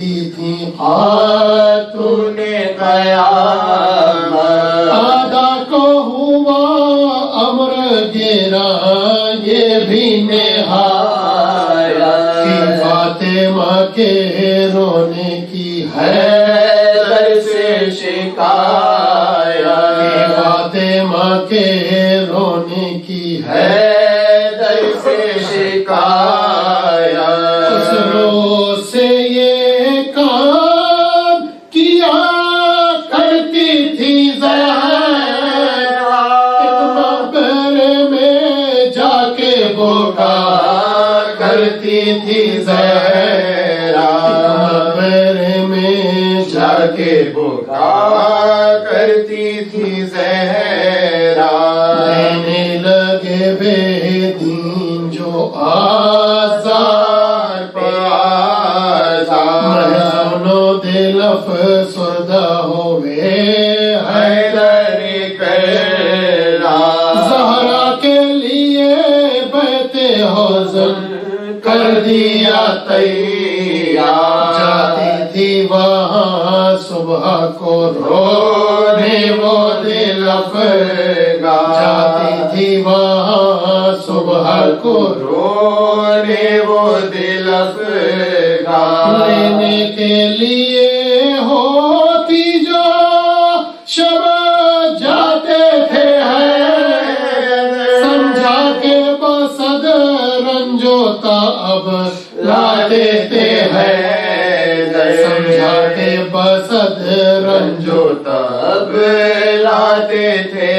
تھی خاتون قیامت، آدھا کو ہوا امر گرا یہ بھی نہایت، کہ فاطمہ کے رونے کی ہے در سے شکایت، کہ فاطمہ کے رونے کی ہے در سے شکایت، اس روز سے یہ کام کیا کرتی تھی زہرا، ایک مقبرے میں جا کے بکا کرتی تھی زہرا، مقبرے میں جا کے بکا کرتی تھی زہرا، لینے لگے بے دین جو آزار پہ آزار، دل افسردہ ہوئے حیدر کرام، زہرا کے لیے بیت حزن کر دیا تیار، جاتی تھی وہاں صبح کو رونے وہ دل افگار، جاتی تھی وہاں صبح کو رونے وہ دل افگار، لینے کے لیے ہوتی جو شب جاتے تھے سمجھا کے بسد رنجوتا اب لاتے تھے سمجھا کے بسد رنجوتا اب لاتے تھے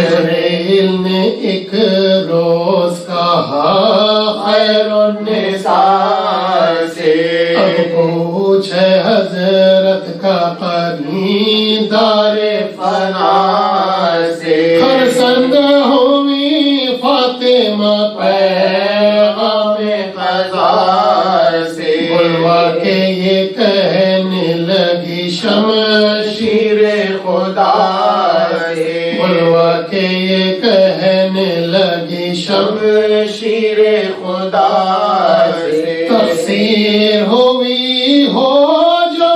جبریل نے ایک روز کہا خیر النساء سے، اب پوچھے حضرت کا قریندار فنا سے، خرسند ہوئی فاطمہ پیغام قضا سے، بلوا کے یہ کہنے لگی شمشیر خدا سے، بلوا کے یہ کہنے لگی شمشیر خدا سے، تفسیر ہوئی ہو جو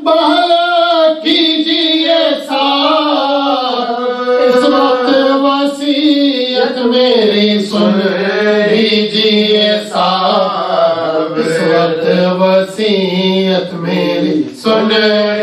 بہلا کیجیے ساتھ، اس وقت وصیت میری سن لیجیے صاحب، اس وقت وصیت میری سن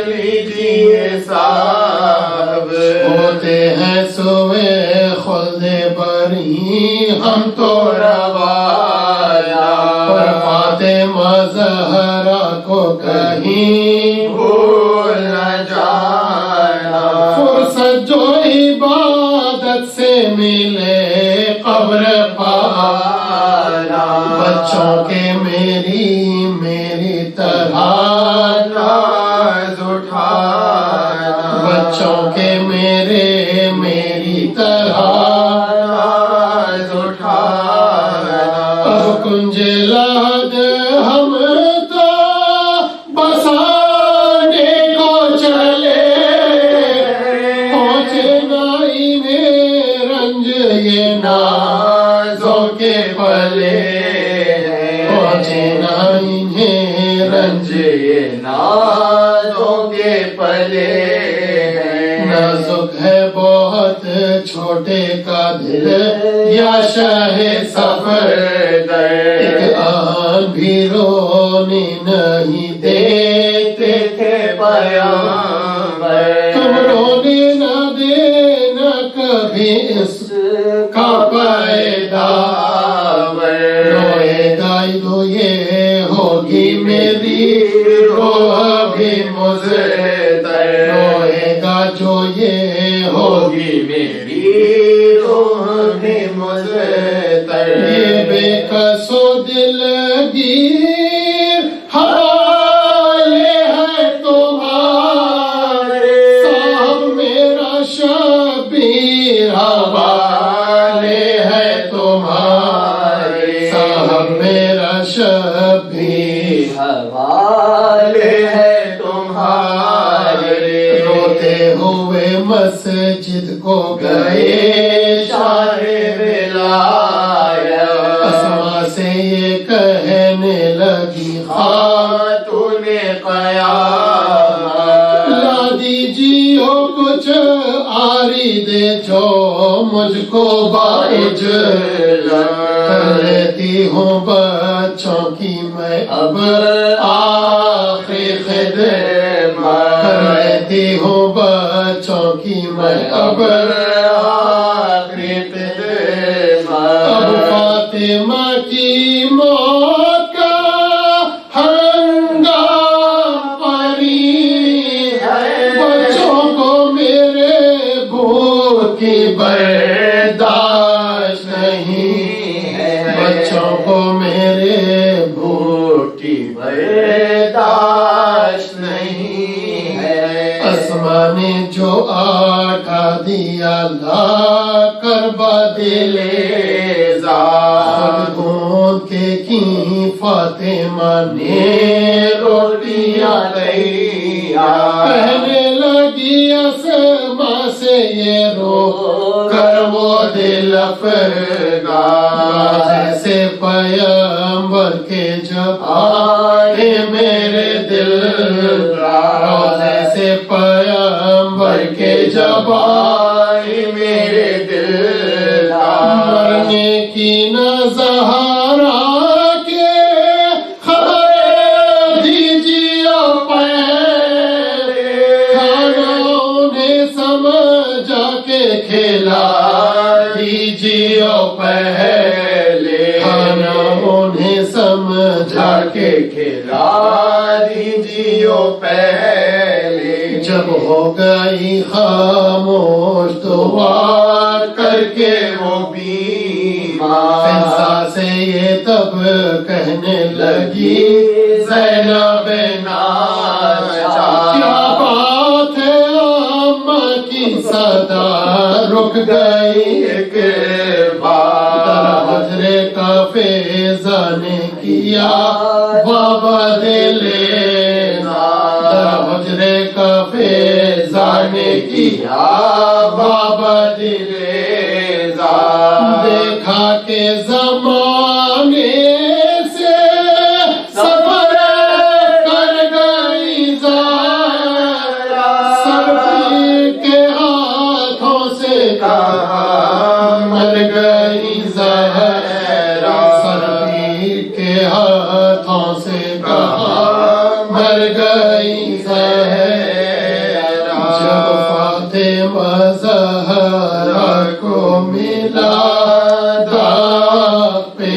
لیجیے صاحب، ہوتے ہیں سوئے خلد بری ہم تو روایا، پر فاطمہ زہرا کو کہیں بھول نہ جانا، فرصت جو عبادت سے ملے قبر پانا، بچوں کے میری طرح ناز اٹھانا، بچوں کے میری طرح ناز اٹھانا، اب کنج لحد ہم تو بسانے کو چلے، پہنچے نہ انہیں رنج یہ نازوں کے پلے، پہنچے نہ انہیں رنج یہ نازوں کے پلے، نازک ہے بہت چھوٹے کا دل یا شاہ سفر در، ایک آن بھی رونے نہیں دیتے تھے پیامبر، تم رونے نہ دینا کبھی اس کا پیداور، روئے گا تو یہ ہوگی میری روح بھی مزتر، روئے گا جو یہ ہوگی میری روح بھی مزتر، یہ بے کس و دلگیر حوالے ہے تمہارے، صاحب میرا شبیر حوالے ہے تمہارے، صاحب میرا شبیر حوالے ہے تمہارے، روتے ہوئے مسجد کو گئے شاہ ولایت، اسما سے یہ کہنے لگی خاتون قیامت لا دیجیے کچھ آری دے جو مجھ کو باعجل کر لیتی ہوں بچوں کی میں اب آخری خدمت کر لیتی ہوں بچوں کی میں اب آخری خدمت اب فاطمہ کی موت کا ہنگام قریب ہے بچوں کو میرے بھوک کی برداشت نہیں ہے بچوں کو میرے بھوک کی برداشت نہیں ہے اسماء نے جو آٹھا دیا لا کر بدل خود گوند کے کی فاطمہ نے روٹیاں تیار کہنے لگی اسماء سے یہ رو کر وہ دل افگار جیسے پیغمبر کے جب آئے میرے دل جیسے پیغمبر کے جب آئے میرے دل مرنے کی نہ زہرا کے خبر دیجیے پہلے کھانا انہیں سمجھا کے کھلا دیجیے پہلے کھانا انہیں سمجھا کے کھلا دیجیے پہلے جب ہو گئی خاموش دعا کر کے وہ بیمار سے یہ تب کہنے لگی زینب ناچا کیا بات ہے اماں کی صدا رک گئی ایک بار حجر کا فیضان نے کیا بابا دلے حجر کا فیضان نے کیا بابا دلے دیکھا کہ زمانے سے سفر کر گئی زہرا سر پیر کے ہاتھوں سے کہا مر گئی زہرا سر پیر کے ہاتھوں سے کہا مر گئی زہرا جب فاطمہ زہرا کو ملا داغ پہ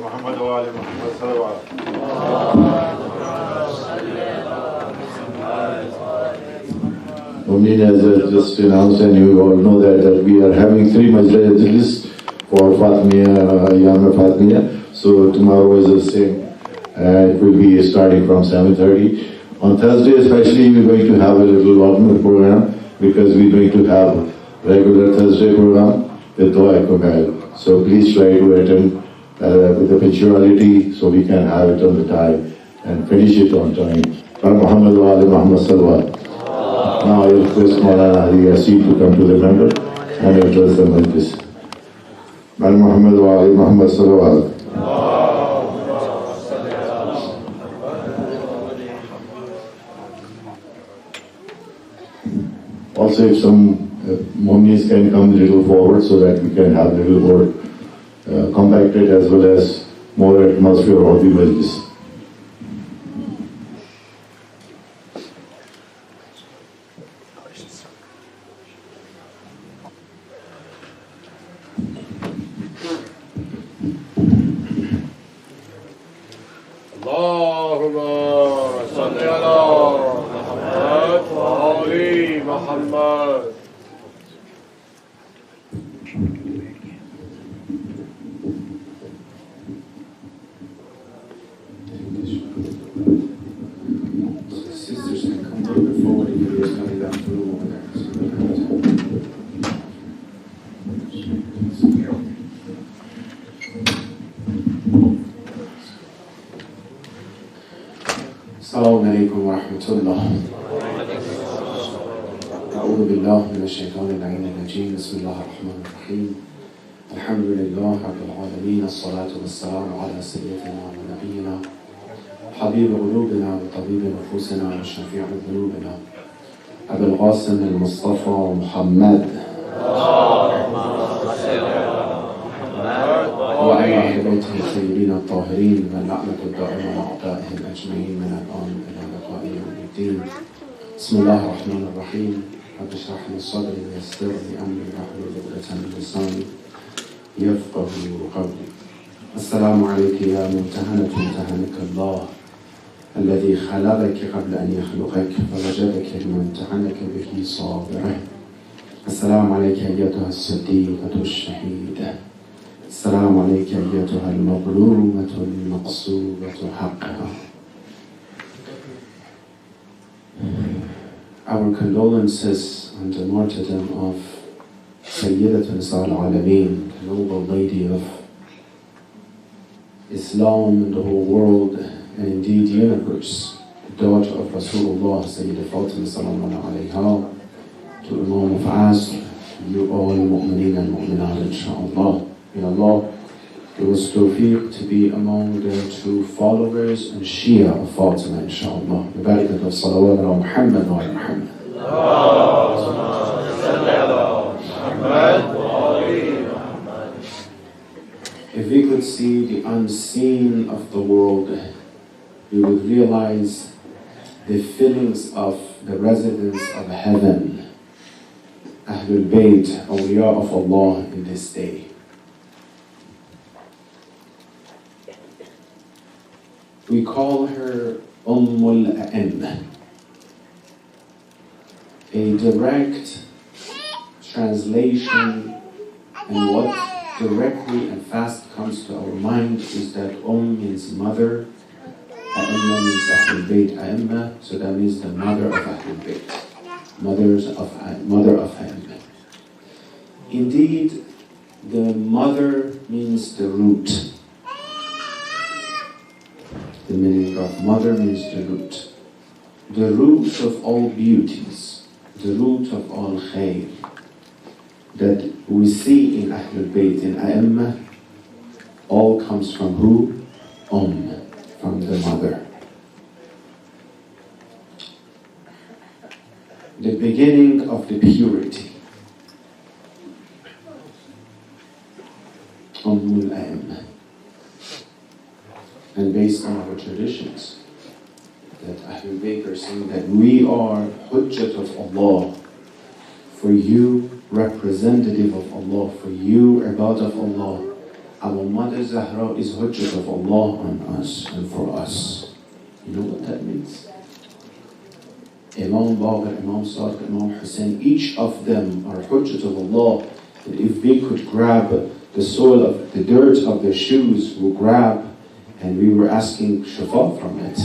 محمد وآل محمد صلوات Umeen has just announced, and you all know that we are having 3 majlis for Fatmiya, Yam Fatmiya. So tomorrow is the same. It will be starting from 7:30. On Thursday especially, we're going to have a little longer program because we're going to have regular Thursday program with Dua Kogail. So please try to attend with the punctuality so we can have it on the time and finish it on time. Muhammad wa ali Muhammad salawat. Now I request Maulana Ali Yasir to come to the member and address the majlis. Muhammad wa ali Muhammad salawat. Also, if some mu'mins can come a little forward so that we can have a little more compacted as well as more atmosphere of the majlis. Allahumma salli ala Muhammad wa ali Muhammad. Sisters can come a little bit forward if you're coming down through over there. Assalamu alaikum wa rahmatullah. أعوذ بالله من الشيطان اللعين الرجيم بسم الله الرحمن الرحيم الحمد لله رب العالمين الصلاة والسلام على سيدنا ونبينا حبيب قلوبنا وطبيب نفوسنا وشفيع ذنوبنا أبي القاسم المصطفى محمد وعلى أهل بيته الطيبين الطاهرين واللعنة الدائمة أعدائهم أجمعين من الآن إلى لقاء يوم الدين. بسم الله الرحمن الرحيم. رب اشرح لي صدري ويسر لي أمري واحلل عقدة من لساني يفقه قولي. السلام عليك يا ممتهنة امتهنك الله الذي خلقك قبل أن يخلقك فوجدك ليمتحنك به صابرا. السلام عليك أيتها الصديقة الشهيدة. السلام عليك أيتها المظلومة المقصوبة حقها. Our condolences on the martyrdom of Sayyidat Nisa al-Alameen, the noble lady of Islam and the whole world and indeed universe, the daughter of Rasulullah Sayyidah Fatima sallallahu alayha, to Imam of Asr, you all mu'mineen and mu'minat inshaAllah. May Allah give us tawfiq to be among the true followers and Shia of Fatima inshaAllah. The barakat of salawat ala Muhammad wa ala Muhammad. If we could see the unseen of the world, we would realize the feelings of the residents of heaven, Ahlul Bayt, awliya of Allah in this day. We call her Ummul A'imma. A direct translation and what directly and fast comes to our mind is that means mother, A'imma means Ahlul Bayt, A'imma, so that means the mother of Ahlul Bayt, mother of A'imma. Indeed, the mother means the root. The meaning of mother means the root of all beauties, the root of all khair that we see in Ahlul Bayt, in A'imma, all comes from who? From the mother. The beginning of the purity. Ummul A'imma. And based on our traditions, that Ahlul Bayt are saying that we are Hujjat of Allah, for you, representative of Allah, for you, Ibad of Allah. Our mother Zahra is Hujjat of Allah on us and for us. You know what that means? Imam Baqir, Imam Sadiq, Imam Hussein, each of them are Hujjat of Allah. And if we could grab the soil of the dirt of their shoes, we'll grab, and we were asking shafa from it.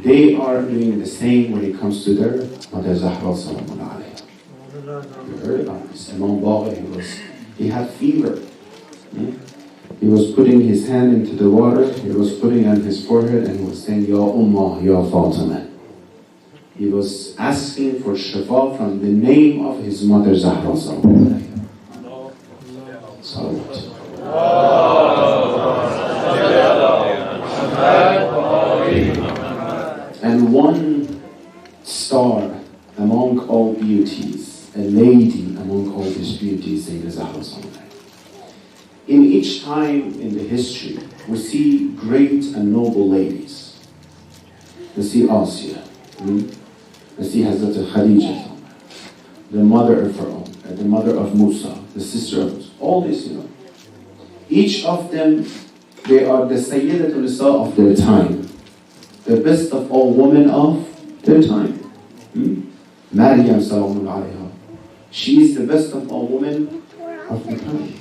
They are doing the same when it comes to their Mother Zahra sallallahu alayhi. You heard about this. Imam Baqir, he had fever. He was putting his hand into the water, he was putting on his forehead, and he was saying, Ya Ummah, Ya Fatima. He was asking for shafa from the name of his mother Zahra sallallahu alayhi. Salawat. And one star among all beauties, a lady among all these beauties, Sayyidah Zahra sallallahu. In each time in the history, we see great and noble ladies. We see Asiya, we see Hazrat Khadija, the mother of Pharaoh, the mother of Musa, the sister of Musa, all this, Each of them, they are the Sayyidatul Nisa of their time, the best of all women of their time. Maryam salamun alayha, she is the best of all women of the time.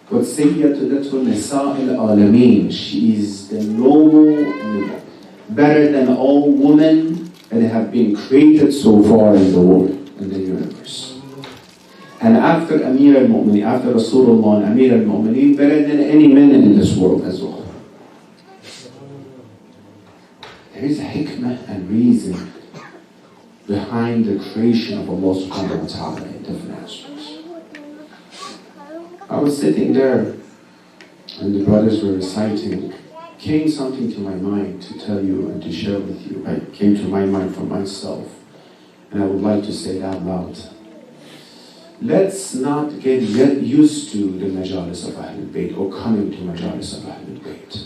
But Sayyidatul Nisa al-Alameen, she is the noble, better than all women that have been created so far in the world, in the universe. And after Amir al-Mu'mineen, after Rasulullah and Amir al-Mu'mineen, better than any men in this world as well. There is a hikmah and reason behind the creation of Allah subhanahu wa ta'ala in different aspects. I was sitting there and the brothers were reciting. Came something to my mind to tell you and to share with you. It came to my mind for myself, and I would like to say it out loud. Let's not get used to the majalis of Ahlul Bayt or coming to majalis of Ahlul Bayt.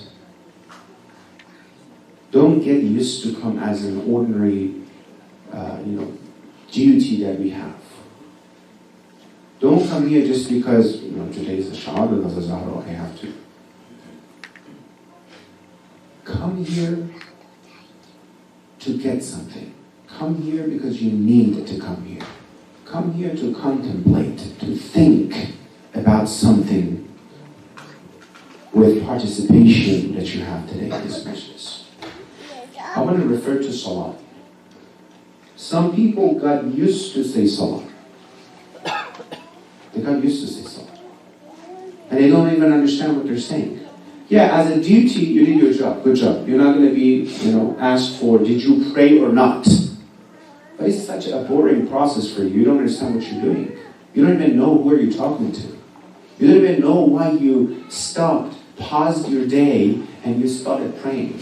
Don't get used to come as an ordinary duty that we have. Don't come here just because today is a Shahada of the Zahra, I have to. Come here to get something. Come here because you need to come here. Come here to contemplate, to think about something with participation that you have today in this majlis. I want to refer to Salah. Some people got used to say Salah. They got used to say Salah. And they don't even understand what they're saying. Yeah, as a duty, you did your job. Good job. You're not going to be, asked for, did you pray or not? But it's such a boring process for you. You don't understand what you're doing. You don't even know who you're talking to. You don't even know why you stopped, paused your day, and you started praying.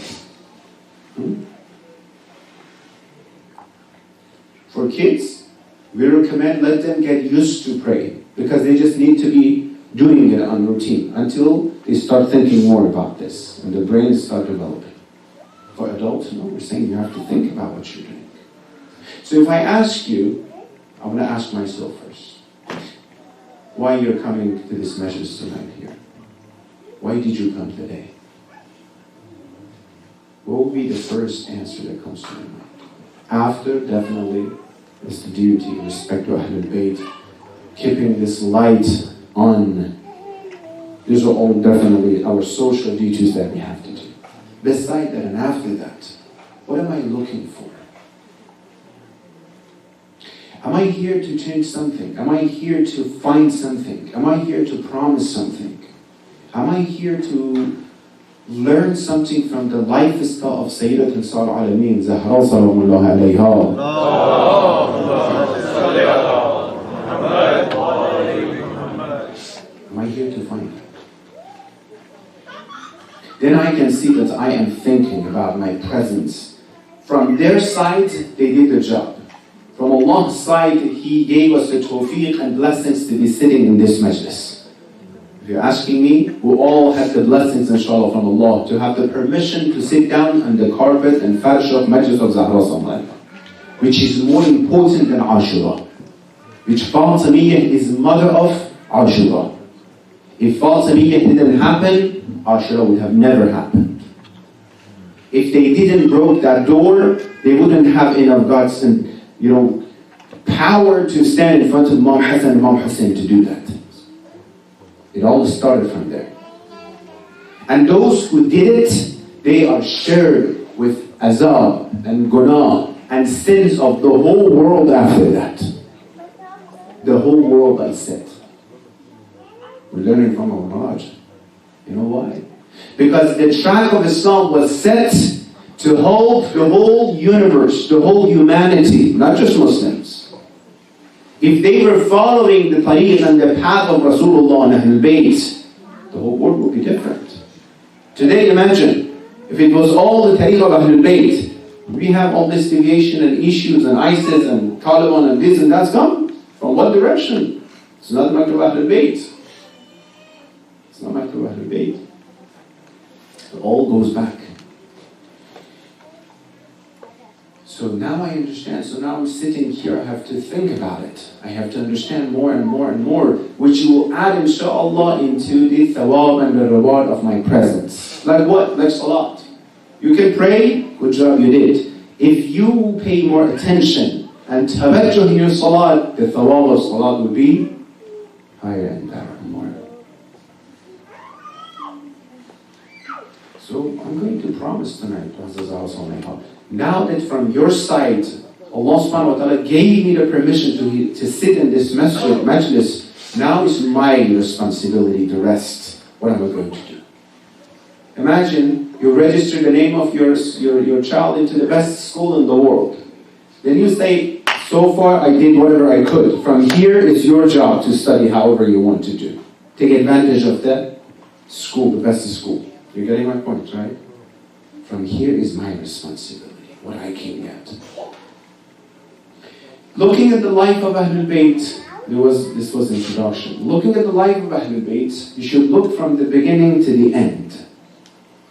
For kids, we recommend let them get used to pray because they just need to be doing it on routine until they start thinking more about this and the brains start developing. For adults, no, we're saying you have to think about what you're doing. So if I ask you, I'm going to ask myself first, why you're coming to this majlis tonight here? Why did you come today? What will be the first answer that comes to my mind? After, definitely, it's the duty, respect to Ahlul Bayt, keeping this light on. These are all definitely our social duties that we have to do. Beside that and after that, what am I looking for? Am I here to change something? Am I here to find something? Am I here to promise something? Am I here to learn something from the lifestyle of Sayyidat Nisar Alameen, Zahra Salamullah alayha? Am I here to find it? Then I can see that I am thinking about my presence. From their side, they did the job. From Allah's side, He gave us the tawfiq and blessings to be sitting in this majlis. If you're asking me, we all have the blessings, inshallah, from Allah to have the permission to sit down on the carpet and farsh of Majlis of Zahra Sallallahu, which is more important than Ashura. Which Fatimiyya is mother of Ashura. If Fatimiyya didn't happen, Ashura would have never happened. If they didn't broke that door, they wouldn't have enough guts and power to stand in front of Imam Hassan and Imam Hussein to do that. It all started from there. And those who did it, they are shared with azab and gunah and sins of the whole world after that. The whole world, I said. We're learning from our Raj. You know why? Because the track of Islam was set to hold the whole universe, the whole humanity, not just Muslims. If they were following the tariq and the path of Rasulullah and Ahlul Bayt, the whole world would be different. Today, imagine, if it was all the tariq of Ahlul Bayt, we have all this deviation and issues and ICZ and Taliban and this and that's come. From what direction? It's not Maktab Ahlul Bayt. It's not Maktab Ahlul Bayt. It all goes back. So now I understand. So now I'm sitting here, I have to think about it. I have to understand more and more and more, which will add, inshaAllah, into the thawab and the reward of my presence. Like what? Like salat. You can pray, good job, you did. If you pay more attention and tawajjuh in your salat, the thawab of salat will be higher and better and more. So I'm going to promise tonight, now that from your side, Allah subhanahu wa ta'ala gave me the permission to sit in this majlis, now it's my responsibility to rest. What am I going to do? Imagine you register the name of your child into the best school in the world. Then you say, so far I did whatever I could. From here, it's your job to study however you want to do. Take advantage of the school, the best school. You're getting my point, right? From here is my responsibility, what I can get. Looking at the life of Ahlul Bayt, this was introduction. Looking at the life of Ahlul Bayt, you should look from the beginning to the end.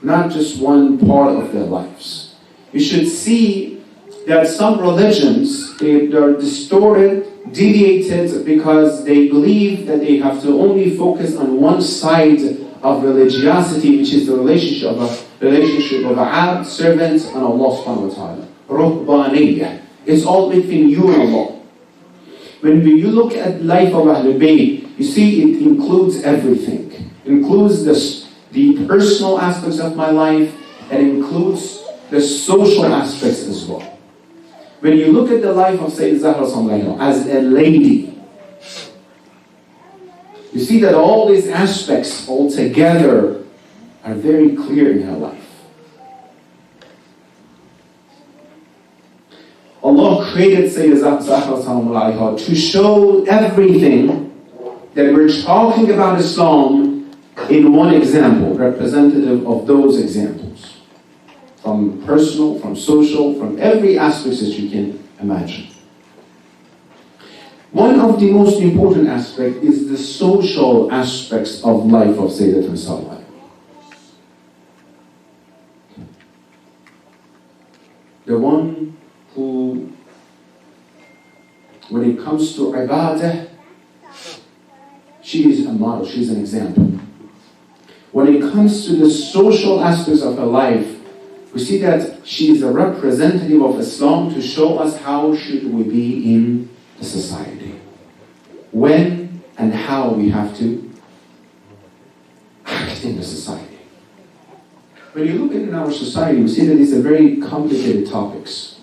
Not just one part of their lives. You should see that some religions, they are distorted, deviated, because they believe that they have to only focus on one side of religiosity, which is the relationship of a abd, servant, and Allah subhanahu wa ta'ala. Ruhbaniyah. It's all between you and Allah. When you look at the life of Ahlul Bayt, you see it includes everything. It includes the personal aspects of my life, and includes the social aspects as well. When you look at the life of Sayyidah Zahra as a lady, you see that all these aspects all together are very clear in her life. Allah created Sayyidah Zahra to show everything that we're talking about Islam in one example, representative of those examples. From personal, from social, from every aspect that you can imagine. One of the most important aspects is the social aspects of life of Sayyidat Sallallahu. The one who, when it comes to ibadah, she is a model, she is an example. When it comes to the social aspects of her life, we see that she is a representative of Islam to show us how should we be in the society. When and how we have to act in the society. When you look at our society, we see that these are very complicated topics.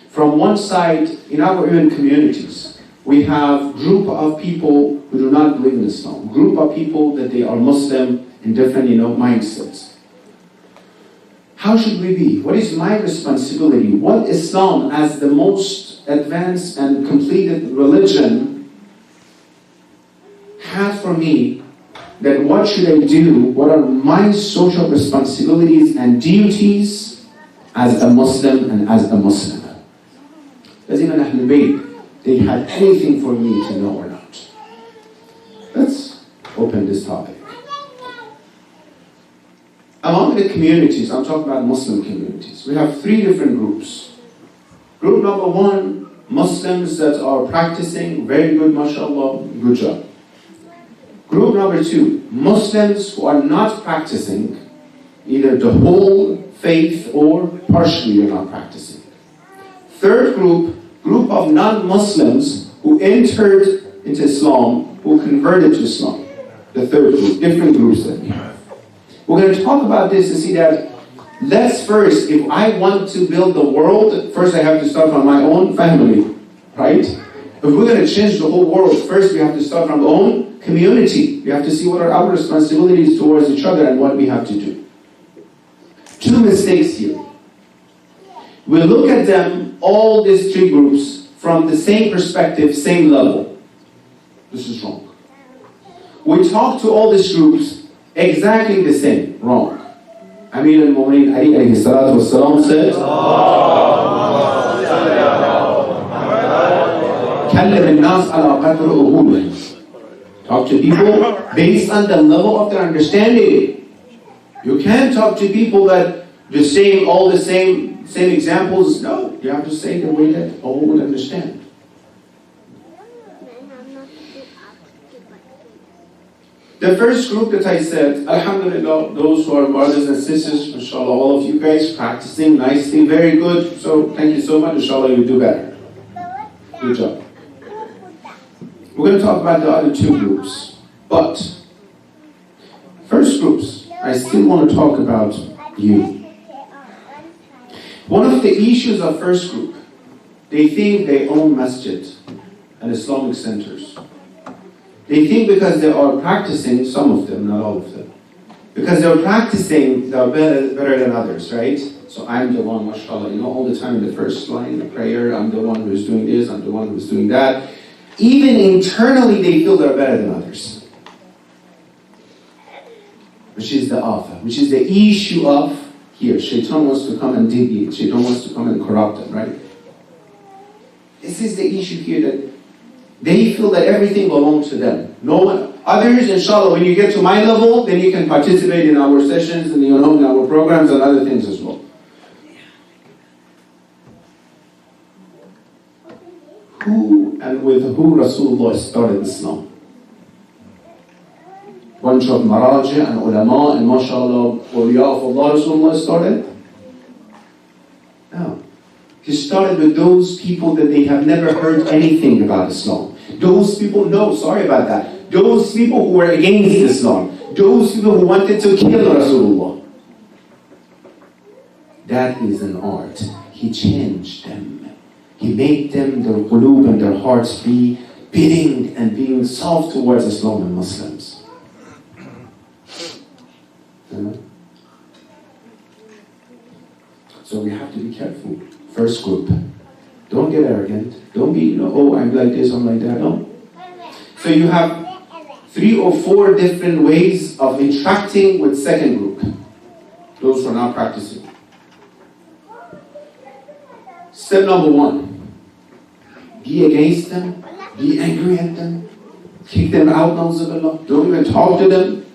From one side, in our own communities, we have group of people who do not believe in Islam. Group of people that they are Muslim in different, mindsets. How should we be? What is my responsibility? What Islam, as the most advanced and completed religion, has for me? That what should I do? What are my social responsibilities and duties as a Muslim and as a Muslim? Does even Ahlul Bayt, they had anything for me to know or not? Let's open this topic. Among the communities, I'm talking about Muslim communities, we have three different groups. Group number one, Muslims that are practicing, very good, mashallah, good job. Group number two, Muslims who are not practicing, either the whole faith or partially they're not practicing. Third group of non-Muslims who entered into Islam, who converted to Islam. The third group, different groups that we have. We're going to talk about this to see that, let's first, if I want to build the world, first I have to start from my own family, right? If we're going to change the whole world, first we have to start from our own community. We have to see what are our responsibilities towards each other and what we have to do. Two mistakes here. We look at them, all these three groups, from the same perspective, same level. This is wrong. We talk to all these groups exactly the same. Wrong. Amir al-Mu'mineen Ali alayhi salatu wassalam said, كلم الناس على قدر عقولهم. Talk to people based on the level of their understanding. You can't talk to people that just saying all the same examples. No, you have to say the way that all would understand. The first group that I said, alhamdulillah, those who are brothers and sisters, inshallah, all of you guys practicing nicely, very good. So thank you so much, inshallah, you'll do better. Good job. We're going to talk about the other two groups. But, first groups, I still want to talk about you. One of the issues of first group, they think they own masjid and Islamic centers. They think because they are practicing, some of them, not all of them, because they're practicing, they're better than others, right? So I'm the one, mashallah, all the time in the first line of prayer, I'm the one who's doing this, I'm the one who's doing that. Even internally, they feel they're better than others. Which is the afah, which is the issue of here. Shaitan wants to come and deviate. Shaitan wants to come and corrupt them, right? This is the issue here, that they feel that everything belongs to them. No one, others, inshallah, when you get to my level, then you can participate in our sessions and in our programs and other things as well. Who and with who Rasulullah started Islam? Bunch of maraji and ulama and mashallah, awliya of Allah Rasulullah started? No. He started with those people that they have never heard anything about Islam. Those people, no, sorry about that. Those people who were against Islam. Those people who wanted to kill Rasulullah. That is an art. He changed them. He made them, their qulub and their hearts be beating and being soft towards Islam and Muslims. So we have to be careful. First group. Don't get arrogant. Don't be, oh, I'm like this, I'm like that. No. So you have 3 or 4 different ways of interacting with second group. Those who are not practicing. Step number 1. Be against them. Be angry at them. Kick them out, na'uzubillah. Don't even talk to them.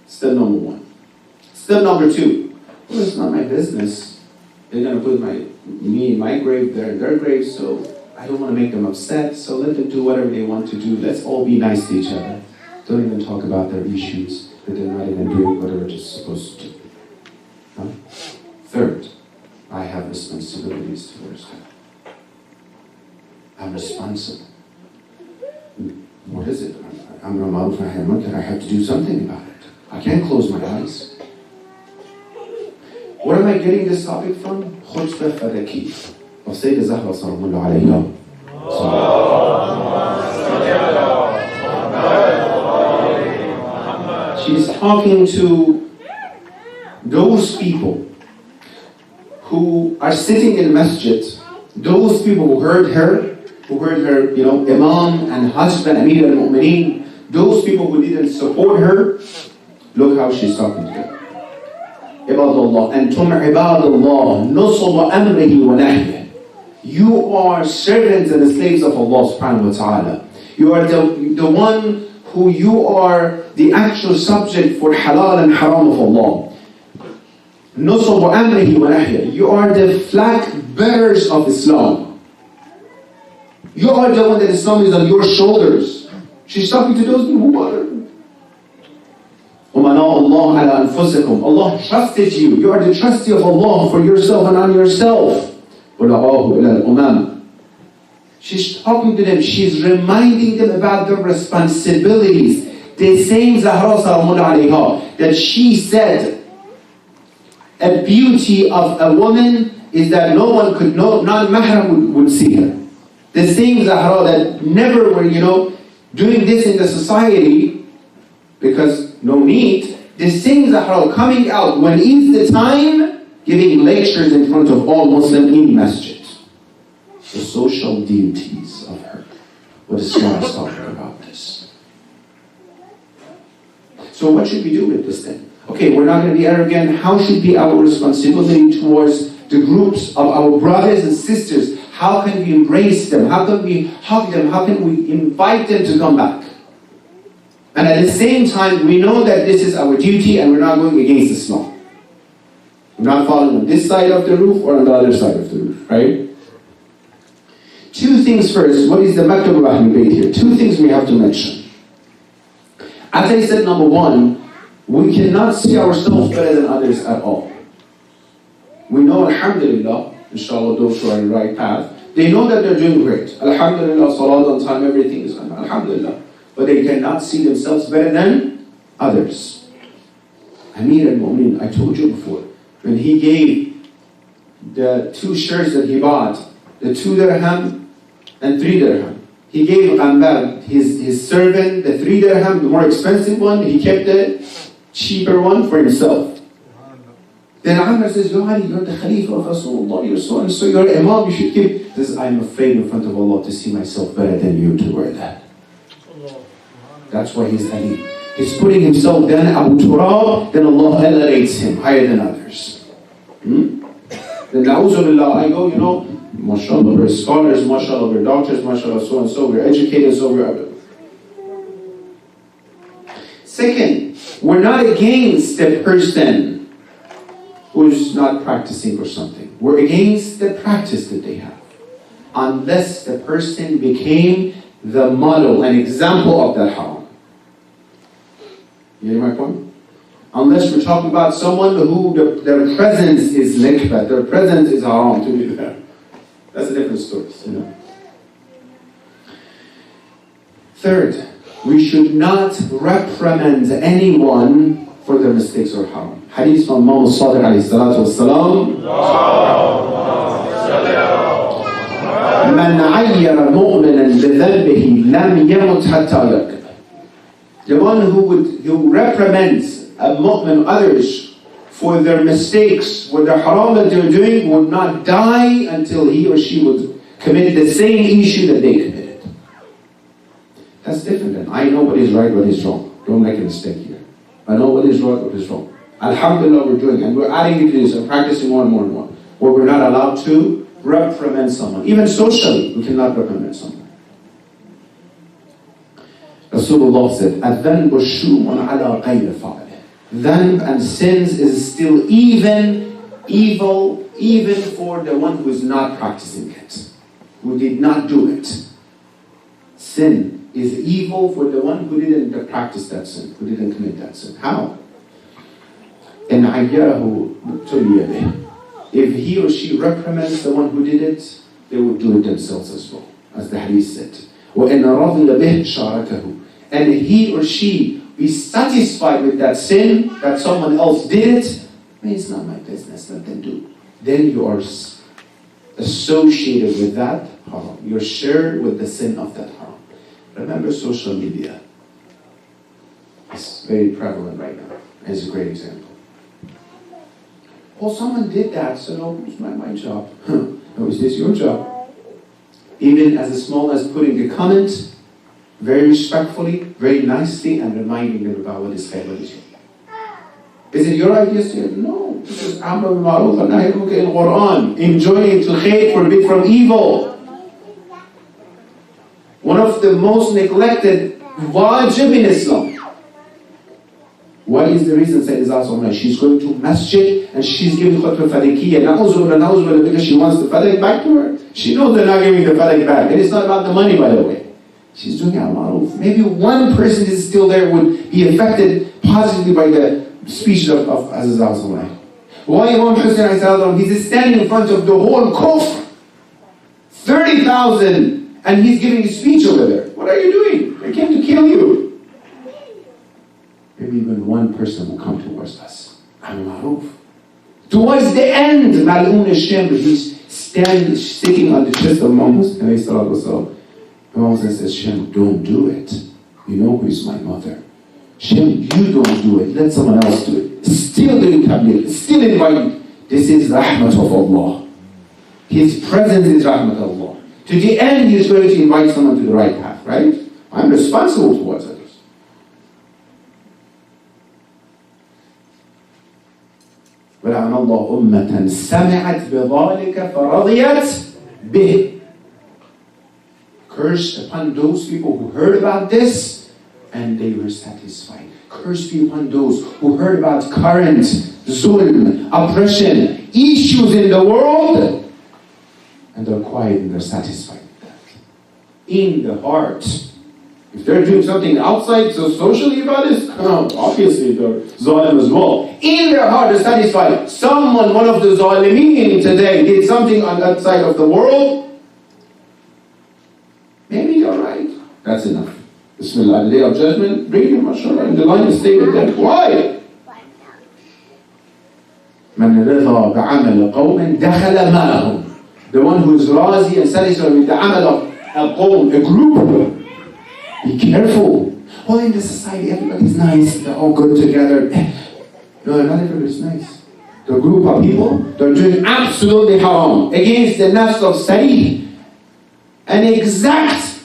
Step number 1. Step number 2. Well, it's not my business. They're going to put me in my grave, they're in their grave, so I don't want to make them upset, so let them do whatever they want to do. Let's all be nice to each other. Don't even talk about their issues, that they're not even doing whatever they're supposed to do. Huh? Third, I have responsibilities towards them. I'm responsible. What is it? I'm Ramad Muhammad, I have to do something about it. I can't close my eyes. Where am I getting this topic from? Khutbah Fadaki of Sayyidah Zahra sallallahu alayhi wa. She's talking to those people who are sitting in masjid, those people who heard her, Imam and husband, Amir al-Mu'mineen, those people who didn't support her. Look how she's talking to them. Ibadallah, antum ibadallah, nusub amrihi wa nahyihi. You are servants and slaves of Allah subhanahu wa ta'ala. You are the one who you are the actual subject for halal and haram of Allah. Nusub amrihi wa nahyihi. You are the flag bearers of Islam. You are the one that Islam is on your shoulders. She's talking to those people who are Allah trusted you. You are the trustee of Allah for yourself and on yourself. She's talking to them. She's reminding them about their responsibilities. The same Zahra alayha that she said, a beauty of a woman is that no one could know, non-mahram would see her. The same Zahra that never were, doing this in the society because no need. The same Zahra coming out when is the time, giving lectures in front of all Muslims in masjid. The social duties of her. What Islam is talking about this. So what should we do with this then? Okay, we're not going to be arrogant. How should be our responsibility towards the groups of our brothers and sisters? How can we embrace them? How can we hug them? How can we invite them to come back? And at the same time, we know that this is our duty and we're not going against Islam. We're not following on this side of the roof or on the other side of the roof, right? 2 things first. What is the Maktab al-Ahl Bayt here? 2 things we have to mention. As I said, number 1, we cannot see ourselves better than others at all. We know, alhamdulillah, inshallah, those who are on the right path, they know that they're doing great. Alhamdulillah, salat on time, everything is alhamdulillah. But they cannot see themselves better than others. Amir al-Mu'mineen, I told you before, when he gave the 2 shirts that he bought, the 2 dirham and 3 dirham, he gave Ambar, his servant, the 3 dirham, the more expensive one, he kept the cheaper one for himself. Then Amr says, "Yo Ali, you're the Khalifa of Rasulullah, you're so and so, you're an Imam, you should keep." He says, "I'm afraid in front of Allah to see myself better than you to wear that." That's why he's Ali. He's putting himself then Abu Turab, then Allah elevates him higher than others. Then na'uzubillah, I go, mashallah, we're scholars, mashallah, we're doctors, mashallah, so and so, we're educated, so we're... Second, we're not against the person who's not practicing or something. We're against the practice that they have. Unless the person became the model, an example of that haram. You hear my point? Unless we're talking about someone who their presence is nikbah, their presence is haram to be there. That's a different story, Third, we should not reprimand anyone for their mistakes or haram. Hadith from Imam al-Sadiq alayhi salatu wassalam. من عير مؤمنا بذنبه لم يمت حتى يركب. The one who reprimands a mu'min, others, for their mistakes, for the haram that they're doing, would not die until he or she would commit the same issue that they committed. That's different than, I know what is right, what is wrong. Don't make a mistake here. I know what is right, what is wrong. Alhamdulillah, we're doing, and we're adding to this and practicing more and more and more. Where we're not allowed to reprimand someone. Even socially, we cannot reprimand someone. Rasulullah said, "Adhan bushumun ala ghayri fa'ilih." Dhanb and sins is still evil, even for the one who is not practicing it, who did not do it. Sin is evil for the one who didn't practice that sin, who didn't commit that sin. How? إن عيره ابتلي به. If he or she reprimands the one who did it, they will do it themselves as well, as the hadith said. وَإِنَّ رَضِيَ بِهِ شَارَكَهُ. And he or she be satisfied with that sin, that someone else did it, it's not my business, let them do. Then you are associated with that haram. You're shared with the sin of that haram. Remember social media. It's very prevalent right now. It's a great example. Well, someone did that, so no, it's not my job. No, is this your job? Even as small as putting a comment, very respectfully, very nicely, and reminding them about what is fair, what is wrong. Is it your idea to say, no, this is Amr bil Ma'ruf and Nahy anil Munkar in Quran, enjoining to hate, forbid from evil. One of the most neglected wajib in Islam. What is the reason Sayyidah she's going to masjid and she's giving khutbah fadikiyya, because she wants the fadak back to her. She knows they're not giving the fadak back. And it's not about the money, by the way. She's doing al-ma'ruf. Maybe one person is still there would be affected positively by the speech of Aziz. Why Imam Hussein, he's standing in front of the whole kufr, 30,000, and he's giving a speech over there. What are you doing? They came to kill you. Maybe even one person will come towards us. Al-ma'ruf. Towards the end, Mal'un al-Shem, he's sitting on the chest of Muhammad, Imam says, Shem, don't do it. You know who is my mother. Shem, you don't do it. Let someone else do it. Still doing tabligh. Still inviting. This is rahmat of Allah. His presence is rahmat of Allah. To the end, he's going to invite someone to the right path, right? I'm responsible towards others. وَلَعَنَ اللَّهُ أُمَّةً سَمِعَتْ بِذَلِكَ فَرَضِيَتْ بِهِ. Curse upon those people who heard about this and they were satisfied. Curse be upon those who heard about current zulm, oppression, issues in the world, and they're quiet and they're satisfied with that. In the heart. If they're doing something outside, so socially about this, obviously they're zalim as well. In their heart they're satisfied. Someone, one of the zalimeen today, did something on that side of the world. Maybe you're right. That's enough. Bismillah, the day of judgment, bring him, mashallah, in the line and stay with them. Why? مَنْ رِضَى بِعَمَلِ قَوْمٍ دَخَلَ مَعَهُمْ. The one who is razi and satisfied with the amal of a qawm, a group. Be careful. Well, in the society, everybody's nice. They're all good together. No, not everybody's nice. the group of people, they're doing absolutely haram, against the nafs of Sarih, an exact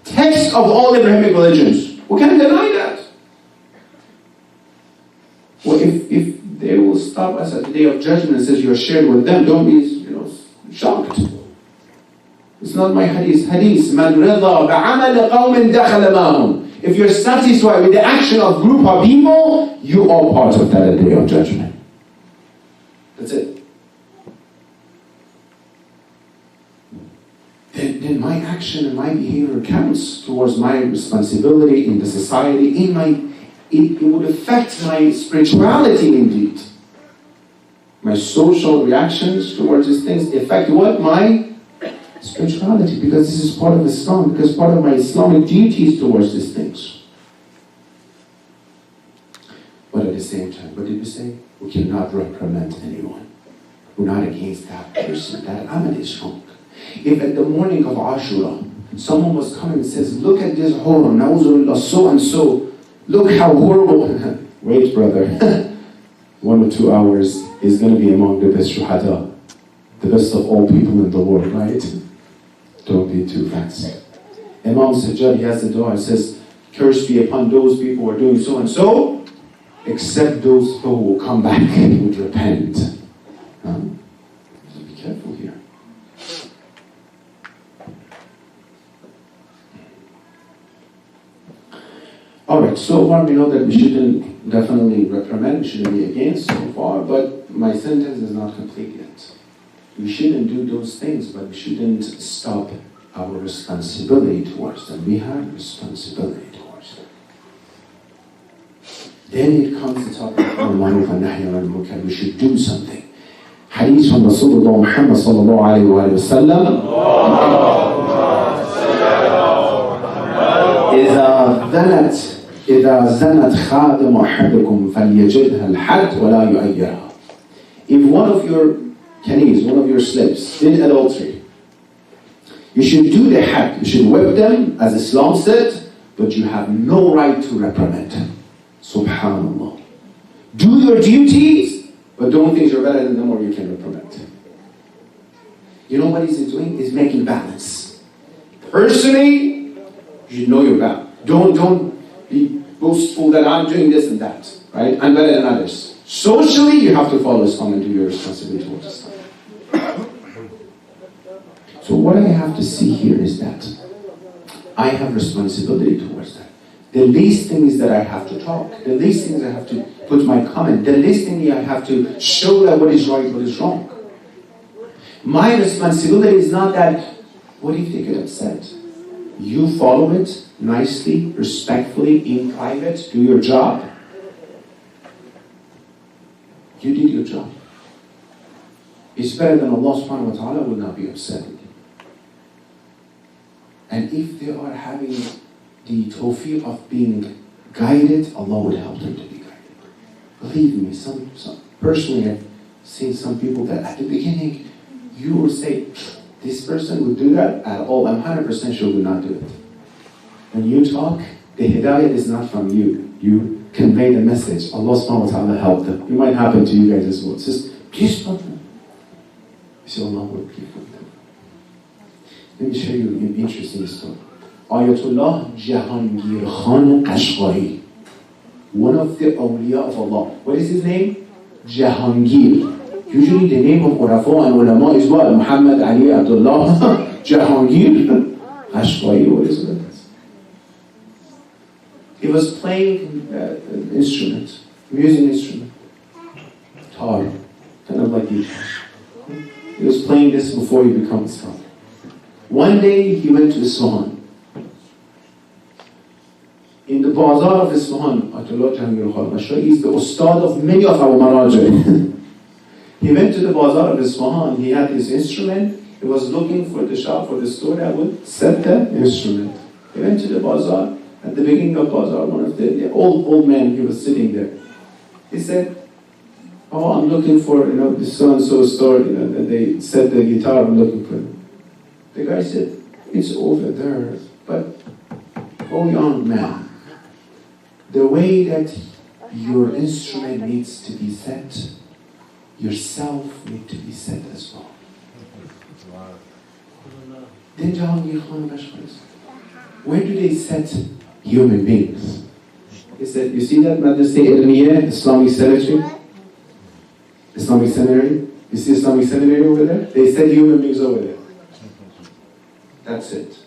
text of all Abrahamic religions. We can't deny that. Well, if they will stop us at the day of judgment and says you're shared with them, don't be shocked. It's not my hadith. Hadith, man rida ba'amal qawmin dakhala ma'hum. If you're satisfied with the action of group of people, you are part of that at the day of judgment. That's it. Then my action and my behavior counts towards my responsibility in the society. It would affect my spirituality indeed. My social reactions towards these things affect what? My spirituality, because this is part of Islam, because part of my Islamic duties towards these things. But at the same time, what did we say? We cannot reprimand anyone. We're not against that person. That amal is wrong. If at the morning of Ashura, someone was coming and says, look at this horror, na'udzubillah, so and so, look how horrible. Wait, brother. 1 or 2 hours is going to be among the best shuhada, the best of all people in the world, right? Don't be too fast. Imam Sajjad, he has the dua, it says, curse be upon those people who are doing so and so, except those people who will come back and would repent. So be careful here. Alright, so far we know that we shouldn't definitely reprimand, we shouldn't be against so far, but my sentence is not complete yet. We shouldn't do those things, but we shouldn't stop our responsibility towards them. We have responsibility towards them. Then it comes to talk about al-ma'ruf wa nahy anil munkar. We should do something. Hadith from Rasulullah Muhammad sallallahu alayhi wa sallam. إذا زنت خادم أحدكم فليجدها الحد ولا يؤيرها. If one of your kanis, one of your slaves, did adultery, you should do the had. You should whip them, as Islam said, but you have no right to reprimand them. Subhanallah. Do your duties, but don't think you're better than them or you can reprimand them. You know what he's doing? He's making balance. Personally, you should know your balance. Don't be boastful that I'm doing this and that, right? I'm better than others. Socially, you have to follow Islam and do your responsibility towards Islam. So what I have to see here is that I have responsibility towards that. The least thing is that I have to talk. The least thing is I have to put my comment. The least thing I have to show that what is right, what is wrong. My responsibility is not that, what if they get upset? You follow it nicely, respectfully, in private, do your job. You did your job. It's better than Allah subhanahu wa ta'ala will not be upset with you. And if they are having the tawfiq of being guided, Allah would help them to be guided. Believe me, personally I've seen some people that at the beginning, you will say, this person would do that at all. I'm 100% sure would not do it. When you talk, the hidayah is not from you. You convey the message. Allah subhanahu wa ta'ala help them. It might happen to you guys as well. It's just, please stop them. You say, Allah will keep them. Let me show you an interesting story. Ayatollah Jahangir Khan Qashqari, one of the awliya of Allah. What is his name? Jahangir. Usually the name of Urafa and Ulama is what? Muhammad Ali Abdullah Jahangir Qashqari. What is it? He was playing an instrument, music instrument, tar, kind of like guitar. He was playing this before he became a scholar. One day he went to Isfahan. In the bazaar of Isfahan, Ayatollah Jahangir Khan Qashqari is the ustad of many of our marajah. He went to the bazaar of Isfahan. He had his instrument. He was looking for the shop, for the store that would set the instrument. He went to the bazaar. At the beginning of bazaar, one of the old man, he was sitting there. He said, "Oh, I'm looking for this so and so store. And they set the guitar. I'm looking for it." The guy said, "It's over there." But, oh young man, the way that your instrument needs to be set, yourself need to be set as well. Then where do they set human beings? They said, you see that Madrasa Ilmiya, Islamic Cemetery? Islamic Seminary? You see Islamic Seminary over there? They set human beings over there. That's it.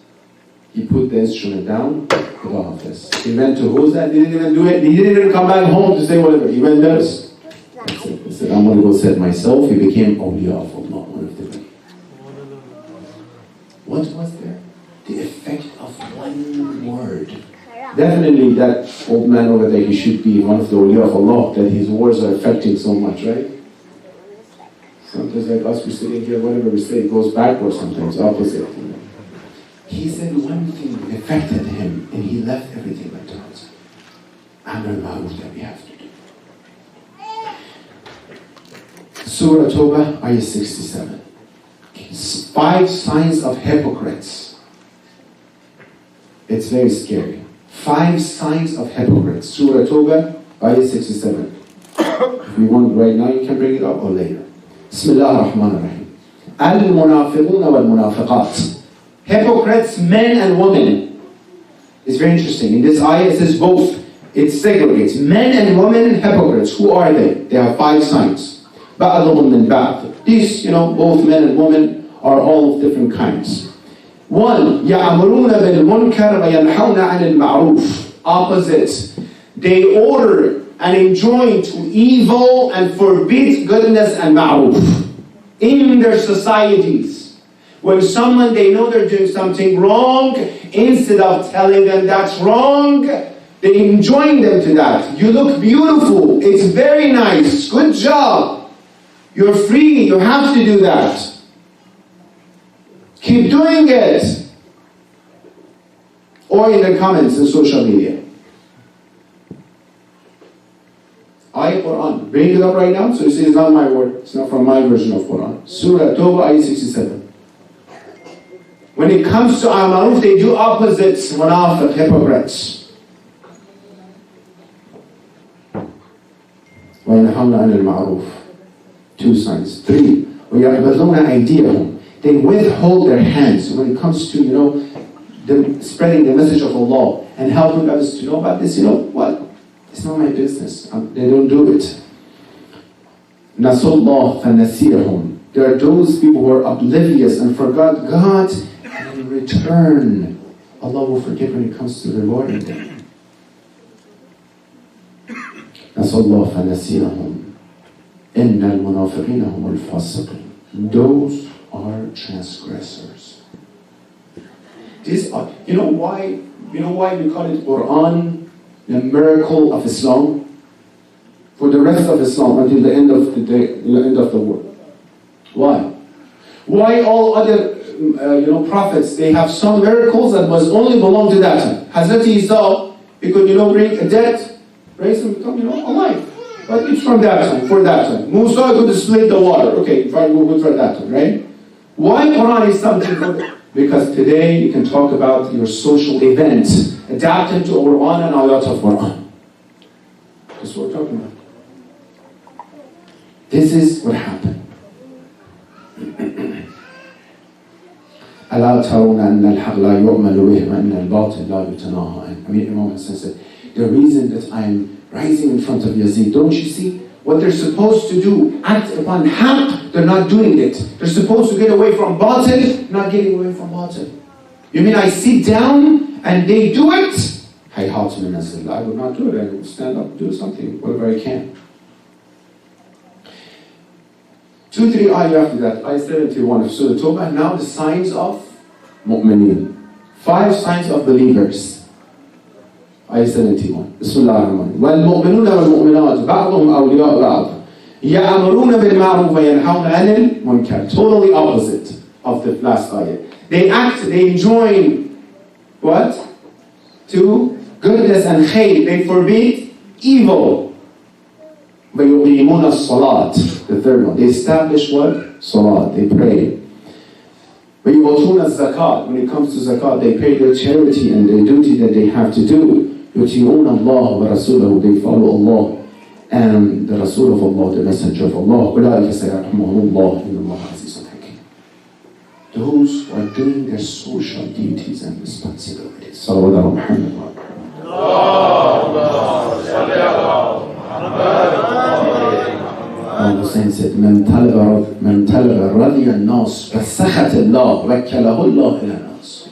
He put the instrument down, the office. He went to Hosa, he didn't even do it. He didn't even come back home to say whatever. He went there. That's it. He said, I'm going to go set myself. He became awliya of Allah, one of the many. What was there? The effect of one word. Definitely that old man over there, he should be one of the awliya of Allah, that his words are affecting so much, right? Sometimes like us, we're sitting here, whatever we say, it goes backwards sometimes, opposite. You know? He said one thing affected him, and he left everything like that. Amr al-Ma'ruf that we have to do. Surah Tawbah, ayah 67. 5 signs of hypocrites. It's very scary. 5 signs of hypocrites. Surah Tawbah, ayah 67. If you want right now, you can bring it up or later. Bismillah ar-Rahman ar-Rahim. Al-Munafiquna wal-Munafiqat. Hypocrites, men and women. It's very interesting. In this ayah it says both. It segregates. Men and women hypocrites. Who are they? They have 5 signs. Ba'aduhum min ba'd. These, both men and women are all of different kinds. 1. يَعْمُرُونَ بِالْمُنْكَرِ وَيَنْحَوْنَ عَنِ الْمَعْرُوفِ. Opposite. They order and enjoin to evil and forbid goodness and ma'ruf in their societies. When someone, they know they're doing something wrong, instead of telling them that's wrong, they enjoin them to that. You look beautiful. It's very nice. Good job. You're free. You have to do that. Keep doing it. Or in the comments in social media. Ayah Quran. Bring it up right now. So you see it's not my word. It's not from my version of Quran. Surah Tawbah, ayah 67. When it comes to al-Ma'ruf, they do opposites, munafiq, hypocrites. وَيَنْحَوْنَ عَنِ الْمَعْرُوفِ. 2 signs. 3. وَيَعْبَدُونَ أَيْدِيَهُم. They withhold their hands when it comes to, them spreading the message of Allah and helping others to know about this. What? It's not my business. They don't do it. نَسُوا اللَّهَ فَنَسِيَهُم. There are those people who are oblivious and forgot God, and in return, Allah will forgive when it comes to rewarding them. نَسُوا اللَّهَ فَنَسِيَهُم. إِنَّ الْمُنَافِقِينَ هُمُ الْفَاسِقِينَ. Those are transgressors. This, you know why we call it Quran, the miracle of Islam? For the rest of Islam until the end of the day, the end of the world. Why? Why all other prophets, they have some miracles that must only belong to that time. Hazrat Isa, he could bring a dead, raise him, become alive. But it's from that time, for that time. Musa could split the water. Okay, we'll go for that time, right? Why Quran is something for that? Because today you can talk about your social event, adapted to Quran and ayat of Quran. That's what we're talking about. This is what happened. أَلَا تَرَوْنَ أَنَّ الْحَقَّ لَا يُعْمَلُ بِهِ وَأَنَّ الْبَاطِلَ لَا يُتَنَاهَى عَنْهُ. Imam Hassan said, the reason that I'm rising in front of Yazid, don't you see? What they're supposed to do, act upon haqq, they're not doing it. They're supposed to get away from batil, not getting away from batil. You mean I sit down and they do it? I would not do it. I would stand up and do something, whatever I can. 2, 3 ayah after that, ayah 71 of Surah Tawbah. Now the signs of mu'mineen. 5 signs of believers. Ayah 71. Bismillah ar-Rahman. وَالْمُؤْمِنُونَ وَالْمُؤْمِنَاتُ بَعْضُهُمْ أَوْلِيَاءُ بَعْضٍ يَأْمُرُونَ بِالْمَعْرُوفِ وَيَنْهَوْنَ عَنِ الْمُنكَرِ. Totally opposite of the last ayah. They enjoin what? To goodness and khayr. They forbid evil. وَيُقِيمُونَ الصَّلَاةِ. The third one. They establish what? Salat. They pray. وَيُؤْتُونَ الزَّكَاةِ. When it comes to zakat, they pay their charity and their duty that they have to do. يُطِيعُونَ اللَّهَ وَرَسُولَهُ. They follow Allah and the Rasul of Allah, the Messenger of Allah. أولئك سيرحمهم الله إن الله عزيز حكيم. Those who are doing their social duties and responsibilities. Salawat ala Muhammad. Hussein said, من طلب رضي الناس فسخط الله وكله الله إلى الناس.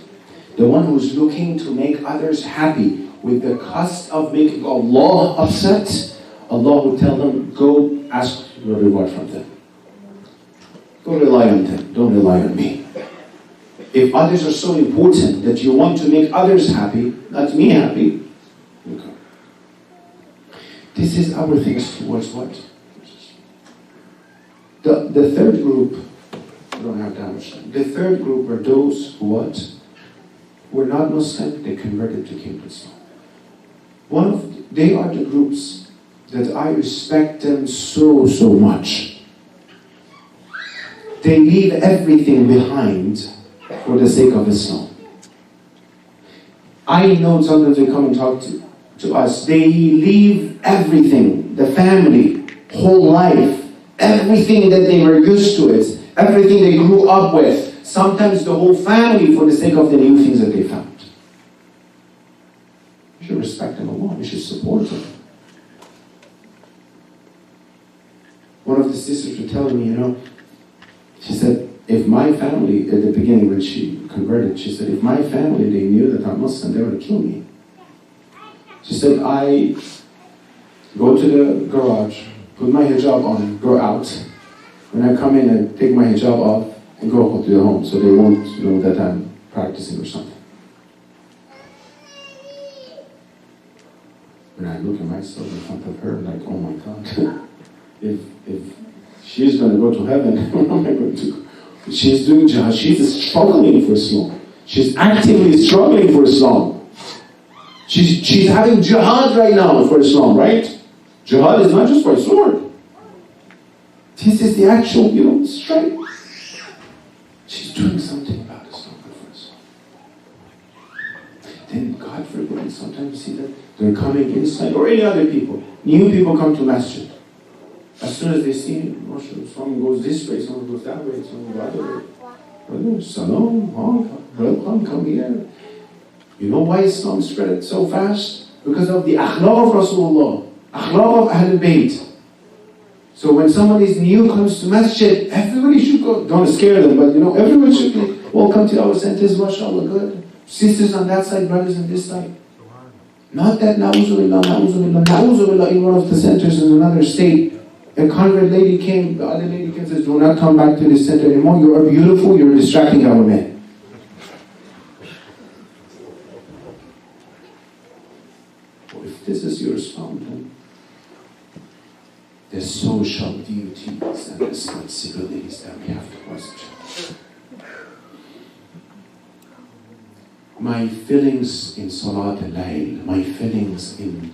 The one who is looking to make others happy with the cost of making Allah upset, Allah will tell them, go ask your reward from them. Go rely on them, don't rely on me. If others are so important that you want to make others happy, not me happy, okay. This is our things towards what? The third group, I don't have that much time. The third group are those who what? Were not Muslim, they converted to came to Islam. They are the groups that I respect them so much. They leave everything behind for the sake of Islam. I know sometimes they come and talk to us. They leave everything, the family, whole life, everything that they were used to it, everything they grew up with, sometimes the whole family for the sake of the new things that they found. We should respect them a lot. We should support them. One of the sisters was telling me, she said, if my family, at the beginning when she converted, she said, if my family, they knew that I'm Muslim, they would kill me. She said, I go to the garage, put my hijab on, go out. When I come in, I take my hijab off and go to the home, so they won't know that I'm practicing or something. When I look at myself in front of her, like, oh my God, if she's going to go to heaven, what am I going to go? She's doing jihad, she's struggling for Islam. She's actively struggling for Islam. She's having jihad right now for Islam, right? Jihad is not just for a sword. This is the actual, strength. She's doing something about Islam for Islam. Then, God forbid, sometimes you see that they're coming inside, or any other people. New people come to masjid. As soon as they see someone goes this way, someone goes that way, someone goes the other way. Brother, salam, welcome, come here. You know why Islam spread so fast? Because of the akhlaq of Rasulullah, akhlaq of Ahlul Bayt. So when somebody new comes to masjid, everybody should go. Don't scare them, but everyone should be, welcome to our centers, mashallah, good. Sisters on that side, brothers on this side. Not that na'uzubillah, in one of the centers in another state, a convert lady came, the other lady came and says, do not come back to this center anymore, you are beautiful, you're distracting our men. Well, if this is your Islam, then the social duties and responsibilities that we have towards each other. My feelings in Salat al-Layl, my feelings in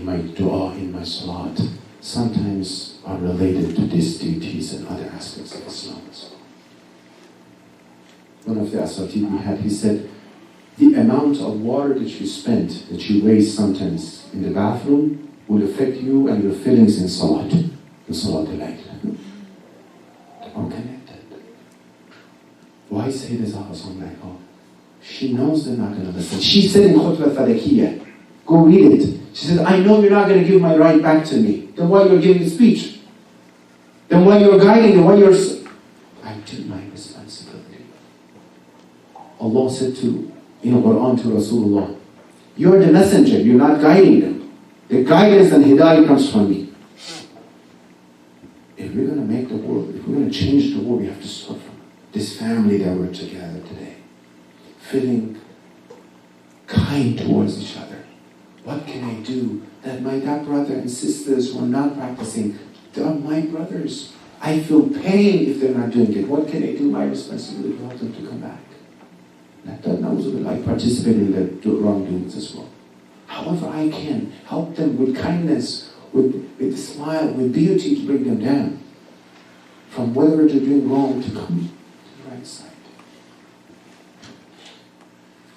my dua, in my Salat, sometimes are related to these duties and other aspects of Islam as well. One of the asatid we had, he said, the amount of water that you spend, that you waste sometimes in the bathroom, will affect you and your feelings in Salat al-Layl. They're all connected. Why say this awesome like, oh, she knows they're not going to listen. She said in Khutbah Fadakiyah, go read it. She said, I know you're not going to give my right back to me. Then why you're giving the speech? Then why you're guiding? Then why you're... I do my responsibility. Allah said in the Quran to Rasulullah, you're the messenger, you're not guiding them. The guidance and hidayah comes from me. If we're going to make the world, if we're going to change the world, we have to start from this family that we're together today. Feeling kind towards each other. What can I do that my brother and sisters who are not practicing, they are my brothers. I feel pain if they're not doing it. What can I do? My responsibility to help them to come back. I participate in the wrongdoings as well. However I can, help them with kindness, with a smile, with beauty to bring them down. From whatever they're doing wrong to come to the right side.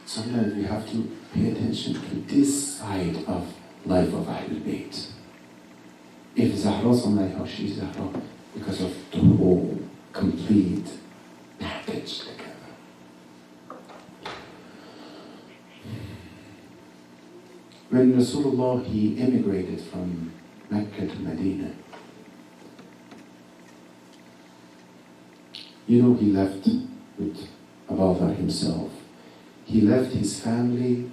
Sometimes we have to pay attention to this side of life of Ahlul Bayt. if Zahra's alayha, she's Zahra because of the whole complete package together. When Rasulullah, he immigrated from Mecca to Medina, you know, he left with Abu Dhar himself. He left his family,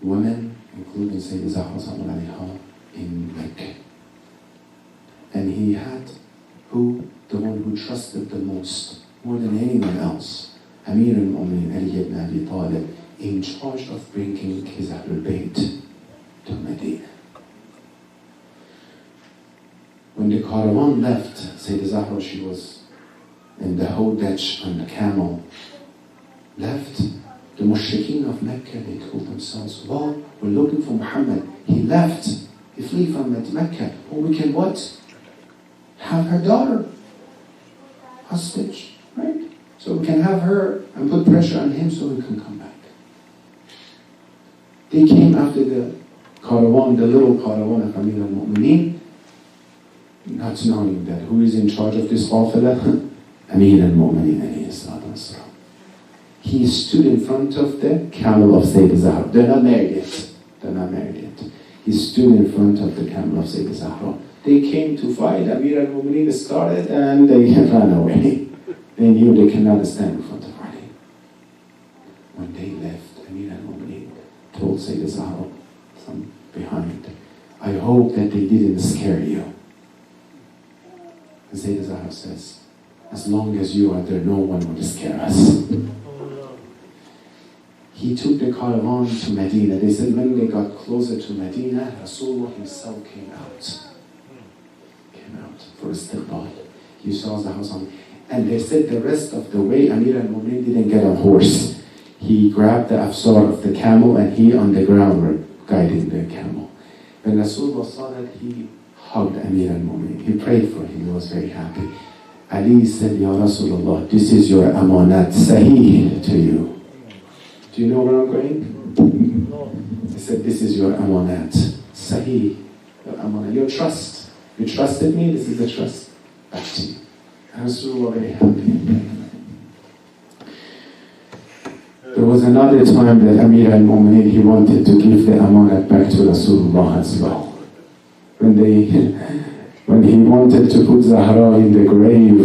women, including Sayyidina Zahra in Mecca. And he had the one who trusted the most, more than anyone else, Amir al-Mu'minin Ali ibn Abi Talib, in charge of bringing his Ahlul Bayt to Medina. When the caravan left, Sayyidina Zahra, she was in the Hodaj on the camel, left. The mushrikeen of Mecca, they told themselves, well, we're looking for Muhammad. He left. He fled from Mecca. Well, we can what? Have her daughter hostage, right? So we can have her and put pressure on him so he can come back. They came after the caravan, the little caravan of Amir al-Mu'mineen, not knowing that who is in charge of this qafila? Amir al-Mu'mineen alayhi salatu wassalam. He stood in front of the camel of Sayyidina Zahra. They're not married yet. He stood in front of the camel of Sayyidina Zahra. They came to fight. Amir al-Mu'mineen started and they ran away. They knew they cannot stand in front of Ali. When they left, Amir al-Mu'mineen told Sayyidina Zahra from behind, I hope that they didn't scare you. And Sayyidina Zahra says, as long as you are there, no one will scare us. He took the caravan to Medina. They said when they got closer to Medina, Rasulullah himself came out for istiqbal. He saw the house on, and they said the rest of the way, Amir al-Mu'mineen didn't get a horse. He grabbed the afsar of the camel and he on the ground were guiding the camel. When Rasulullah saw that, he hugged Amir al-Mu'mineen. He prayed for him. He was very happy. Ali said, Ya Rasulullah, this is your amanat, sahih to you. Do you know where I'm going? He said, this is your amanat, sahih, your amanat, your trust. You trusted me, this is the trust back to you. And Rasulullah very happy. There was another time that Amir al-Mu'mineen, he wanted to give the amanat back to Rasulullah as well. When he wanted to put Zahra in the grave,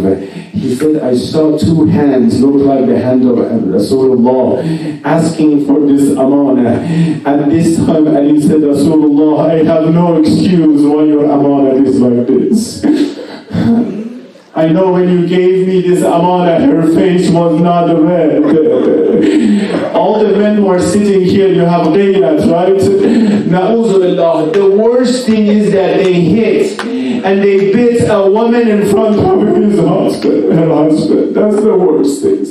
he said, I saw two hands, looked like the hand of Rasulullah, asking for this amanah. And this time Ali said, Rasulullah, I have no excuse why your amanah is like this. I know when you gave me this amanah, her face was not red. All the men who are sitting here, you have ghaylat, right? Na'udhu billah. The worst thing is that they hit and they bit a woman in front of his husband, her husband. That's the worst thing.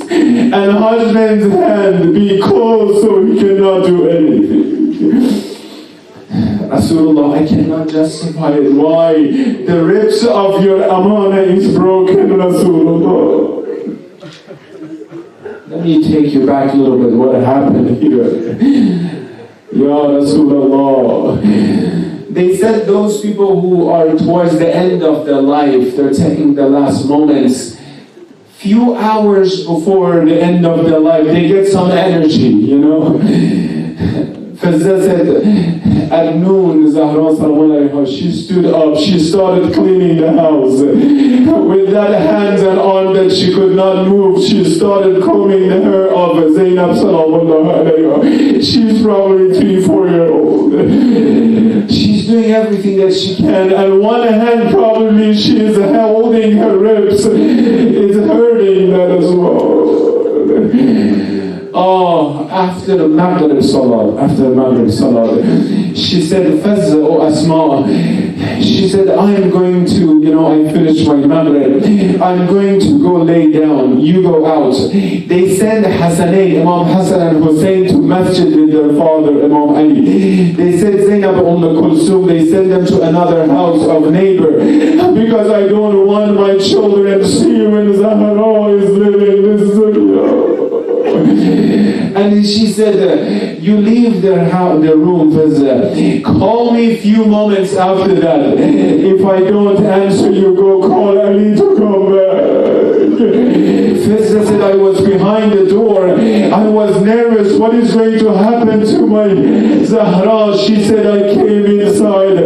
And husband's hand be closed so he cannot do anything. Rasulullah, I cannot justify it. Why? The ribs of your amanah is broken, Rasulullah. Let me take you back a little bit. What happened here? Ya Rasulullah. They said those people who are towards the end of their life, they're taking the last moments. Few hours before the end of their life, they get some energy, you know. Fazza said, at noon, Zahra, she stood up, she started cleaning the house. With that hands and arm that she could not move, she started combing the hair of Zainab. She's probably 3-4-year-old. She's doing everything that she can, and one hand probably she is holding her ribs. It's hurting that as well. After the Maghrib Salat, she said, Fazza or Asma, she said, I'm going to, I finished my Maghrib, I'm going to go lay down, you go out. They send Hassanain, Imam Hassan and Hussein to masjid with their father, Imam Ali. They said Zainab Kulsum, they send them to another house of neighbor, because I don't want my children to see when Zahra is living this dunya. And she said, you leave their room, call me a few moments after that. If I don't answer you, go call Ali to come back. Fizza said, I was behind the door. I was nervous. What is going to happen to my Zahra? She said, I came inside.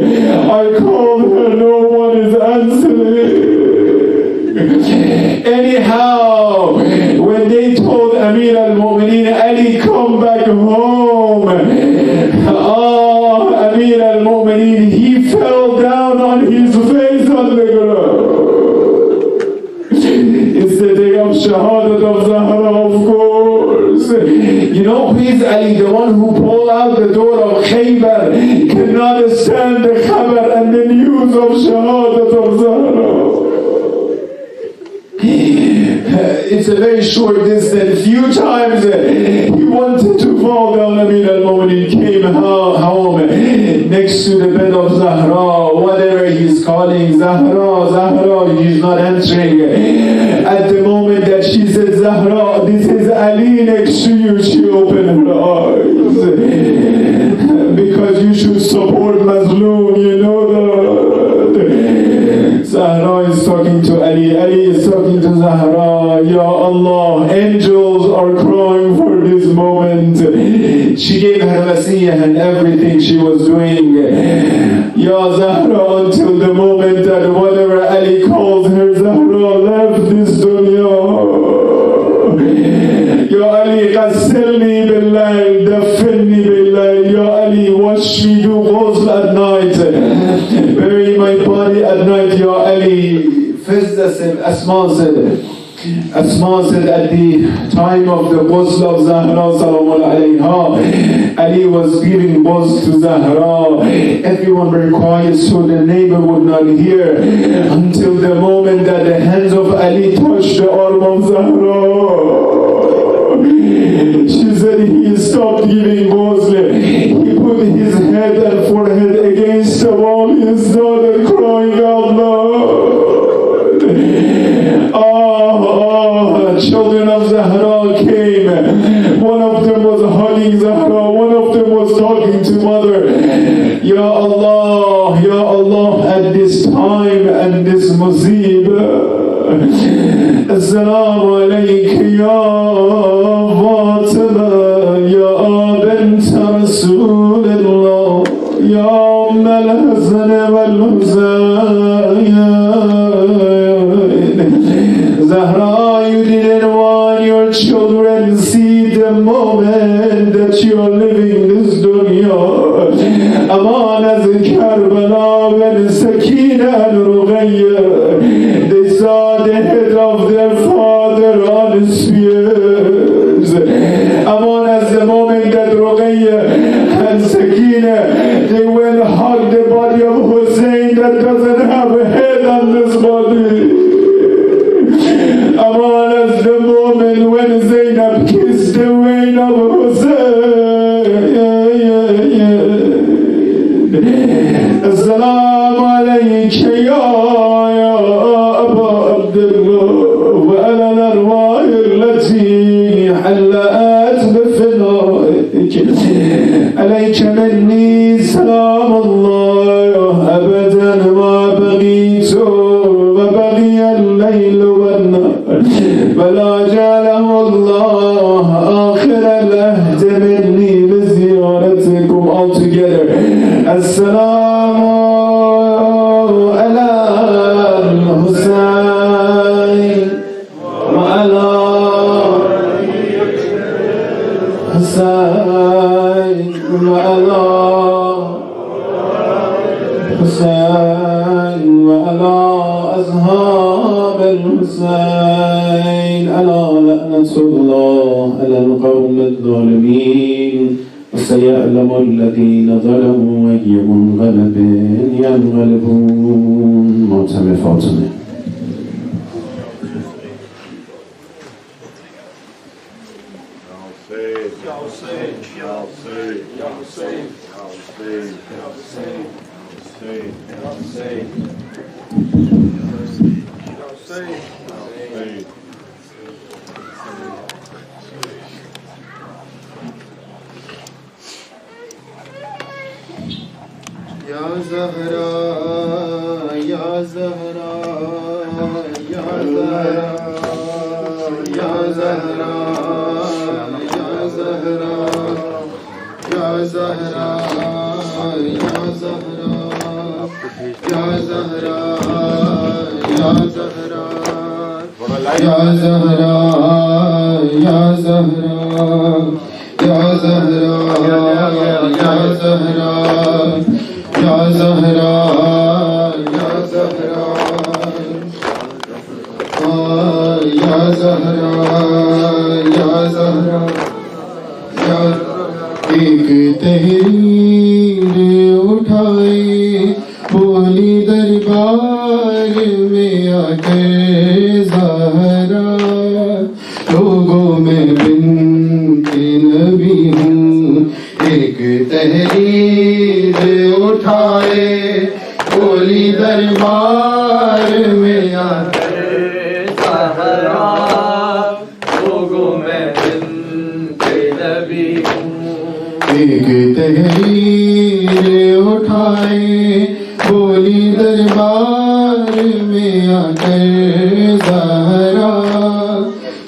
I called her. No one is answering. Anyhow, when they told Amir al-Mu'mineen, Ali, come back home. Amir al-Mu'mineen, he fell down on his face on the ground. It's the day of Shahadat of Zahra, of course. You know who is Ali? The one who pulled out the door of Khaybar, cannot stand the khabar and the news of Shahadat of Zahra. It's a very short distance. Few times he wanted to fall down. Amir al-Mu'mineen came home next to the bed of Zahra. Whatever he's calling, Zahra, Zahra, he's not answering. At the moment that she said, Zahra, this is Ali next to you, she opened her eyes. Because you should support Mazloom, you know that. Zahra is talking to Ali, Ali is talking to Zahra. Ya Allah, angels are crying for this moment. She gave her wasiyah and everything she was doing. Ya Zahra, until the moment that whatever Ali calls her, Zahra left this dunya. Ya Ali, qassilni billayl, daffinni billayl. Ya Ali, wash me, do ghusl at night. Bury my body at night, Ya Ali. Fizza said, Asma said at the time of the ghusl of Zahra sallallahu alayha, Ali was giving ghusl to Zahra. Everyone were quiet so the neighbor would not hear until the moment that the hands of Ali touched the arm of Zahra. She said he stopped giving ghusl. He put his head and forehead against the wall. He started crying out loud. Children of Zahra came. One of them was hugging Zahra. One of them was talking to mother. Ya Allah, at this time and this musibah, Assalamu alayka ya Fatima, ya bint Rasulullah, ya Umm al-Hasan wal-Husayn. Zahra, you didn't want your children to see the moment that you are living this dunya. Aman as Karbala when Sakina and Ruqayya, they saw the head of their father on his spears. Aman as the moment that Ruqayya and Sakina, they went hug the body of Hussein that doesn't have a head on this body. Aman as the moment when Zainab kissed the vein of Hussein. Assalamu alayka ya Aba Abdullah wa ala al-arwah allati hallat bifinaik. Alayka minni salam Allah abadan ma baghitu wa baghiya al-layl فلا جعله الله آخر الأهد مني لزيارتكم all together. السلام على الحسين وعلى الحسين وعلى الحسين وعلى أصحاب الحسين. ألا لعنة الله على القوم الظالمين. وسيعلم الذين ظلموا أي منقلب ينقلبون. معتمر فاطمة. زہرا یا زہرا یا زہرا یا زہرا یا زہرا یا زہرا یا زہرا یا زہرا یا زہرا یا زہرا یا زہرا یا زہرا یا زہرا یا زہرا یا زہرا یا زہرا یا زہرا ایک تحریر اٹھائی بولی دربار میں آ کر زہرا لوگوں میں بنت نبی ہوں ایک تحریر اٹھائے بولی دربار میں آ کر زہرا لوگوں میں بنت نبی ہوں ایک تحریر اٹھائے بولی دربار میں آ کر زہرا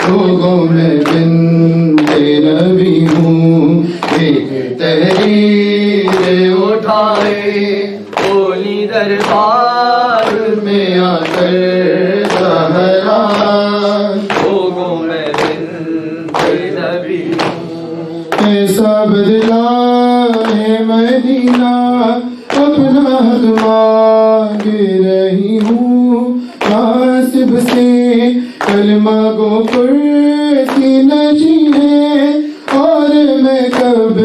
لوگوں میں بنت نبی ہوں ایک تحریر اٹھائے بولی دربار میں آ کر زہرا لوگوں میں بنت نبی ہوں ایسا بدلا ہے مدینہ اپنا حق مانگ رہی ہوں ناصب سے کلمہ گو کرسی نشی ہے اور میں کب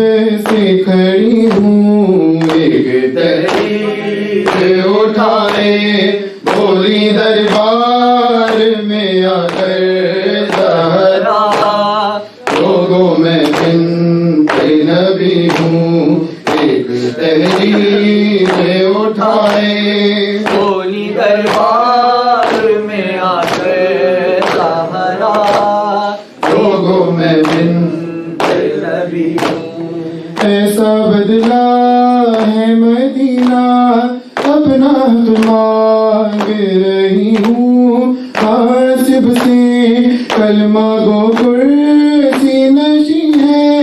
سے کھڑی ہوں ایک تحریر اٹھائے بولی دربار میں آ کر زہرا لوگوں میں بنت نبی ہوں ایک تحریر اٹھائے بولی دربار میں آ کر زہرا لوگوں میں بنت نبی ہوں ایسا بدلا ہے مدینہ اپنا حق مانگ رہی ہوں حاسب سے کلمہ گو کرسی نشی ہے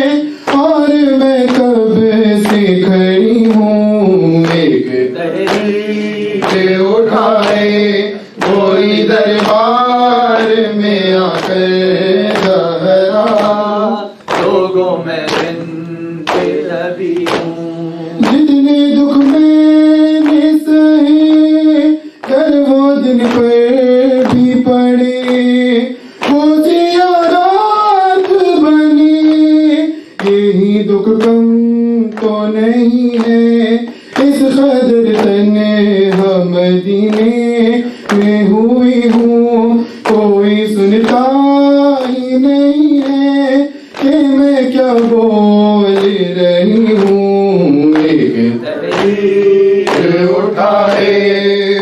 اور میں کب سے کھڑی ہوں ایک تحریر اٹھائے بولی دربار میں آ کر زہرا لوگوں میں بنت نبی ہوں جتنے دکھ میں نے سہے کر وہ دن پر بھی پڑے وہ زیارات بنی یہی دکھ کم تو نہیں ہے اس قدر تنہا مدینے میں ہوئی ہوں کوئی سنتا ہی نہیں ہے کہ میں کیا بول رہی ہوں ایک تحریر اٹھائے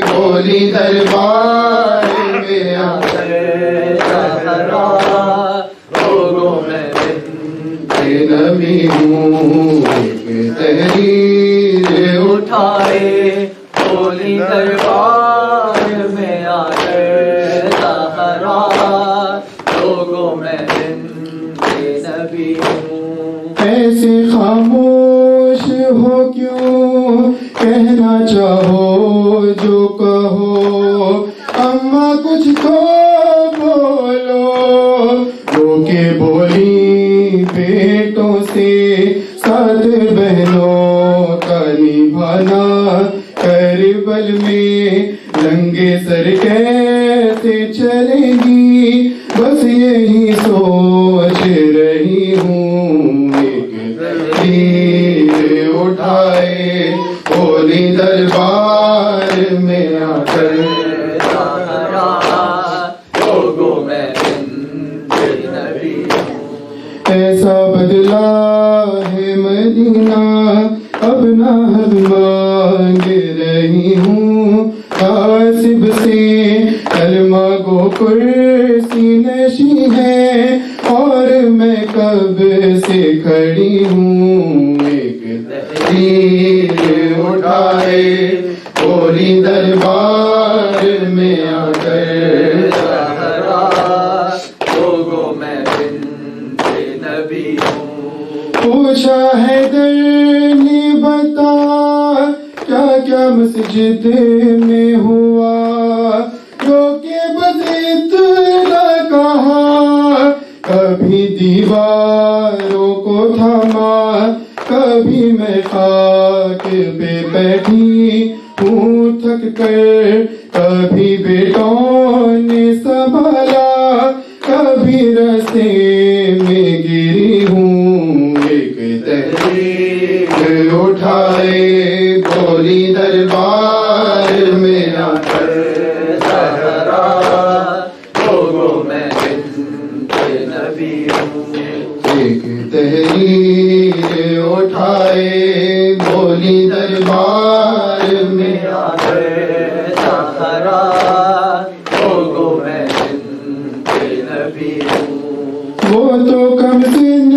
بولی دربار میں آ کر زہرا لوگوں میں بنت نبی ہوں ایک تحریر اٹھائے بولی دربار میں آ کر زہرا لوگوں میں بنت نبی ہوں ایسے خاموش ہو کیوں کہنا چاہو جو کہو اما کچھ تو بولو رو کے بولی بیٹوں سے سات بہنوں کا نبھانا کربل میں ننگے سر کیسے چلے گی بس یہی سوچ رہی ہوں ایک تحریر اٹھائے بولی دربار میں آ کر زہرا لوگوں میں بنت نبی ہوں ایسا بدلا ہے مدینہ اپنا حق مانگ رہی ہوں حاسب سے کلمہ گو کرسی نشی ہے اور میں کب سے کھڑی ہوں ایک تحریر اٹھائے بولی دربار میں آ کر لوگوں میں بنت نبی ہوں. پوچھا حیدر نے بتا کیا کیا مسجد میں ہوا، جو کہ بس اتنا کہا، کبھی دیواروں کو تھاما، کبھی میں خاک پہ بیٹھی ہوں تھک کر، کبھی بیٹوں نے سنبھالا، کبھی رستے میں گری ہوں. ایک تحریر اٹھائے بولی دربار میں آ کر لوگوں میں بنت نبی ہوں. ایک تحریر اٹھائے بولی دربار میں آ لوگوں میں بنت نبی ہوں. وہ تو کم سن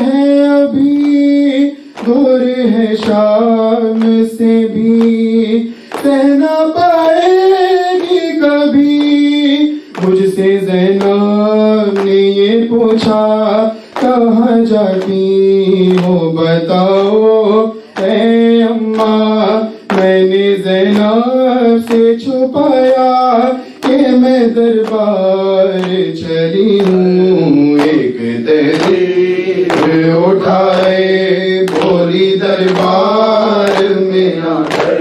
ہے ابھی، دور ہے شام سے بھی، سہنا پائے گی کبھی. مجھ سے زینب نے یہ پوچھا کہاں جاتی ہو بتاؤ اے اماں. میں نے زینب سے چھپایا کہ میں دربار چلی ہوں. ایک تحریر اٹھائے بولی دربار میں آ کر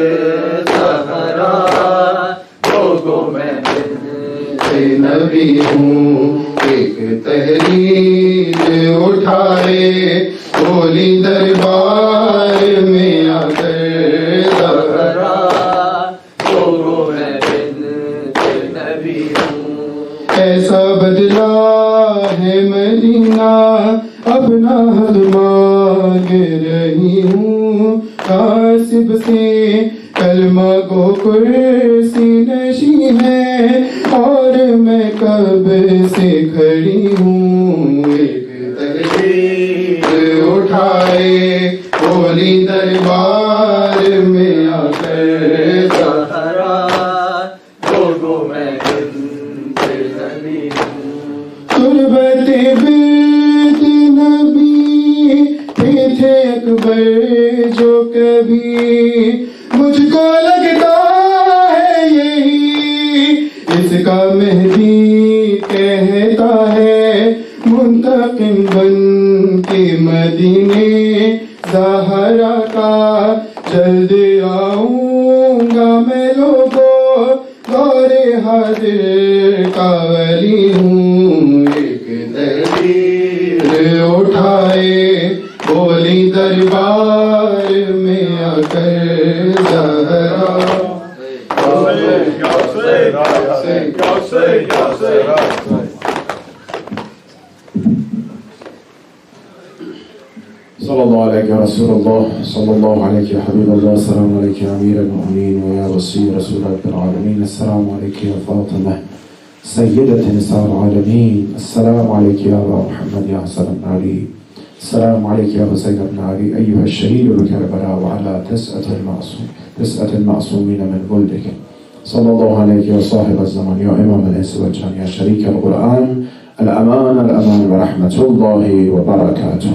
لوگوں میں بنت نبی ہوں. ایک تحریر اٹھائے بولی دربار میں آ کر لوگوں میں بنت نبی ہوں. ایسا بدلا ہے مدینہ، اپنا حق مانگ رہی ہوں. قاسب سے کلمہ کو کرسی نشی ہے، اور میں کب سے کھڑی ہوں. ایک تحریر اٹھائے بولی دربار میں آ کر لوگوں میں بنت نبی ہوں. تربت بنت نبی تھے اکبر جو کبھی، مجھ کو لگتا ہے یہی اس کا مہدی کہتا ہے. منتقم بن کے مدینے زہرا کا جلد آؤں گا میں لوگوں، دور حاضر کا ولی ہوں. ایک تحریر اٹھائے بولی دربار میں آ کر زہرا صلی اللہ علیہ رسول اللہ، صلی اللہ علیہ حبیب اللہ، السلام علیکم امیر المؤمنین و یا وصی رسول رب العالمین، السلام علیکم فاطمہ سیدت نساء العالمین، السلام علیکم یا محمد یا حسن بن علی، السلام علیکم یا حسین بن علی، ایها الشهید الكربلاء وعلى تسعة المعصومین من ولدك، صلی اللہ علیہ یا صاحب الزمان یا امام الانس والجان یا شریک القرآن، الامان و رحمت اللہ و برکاتہ.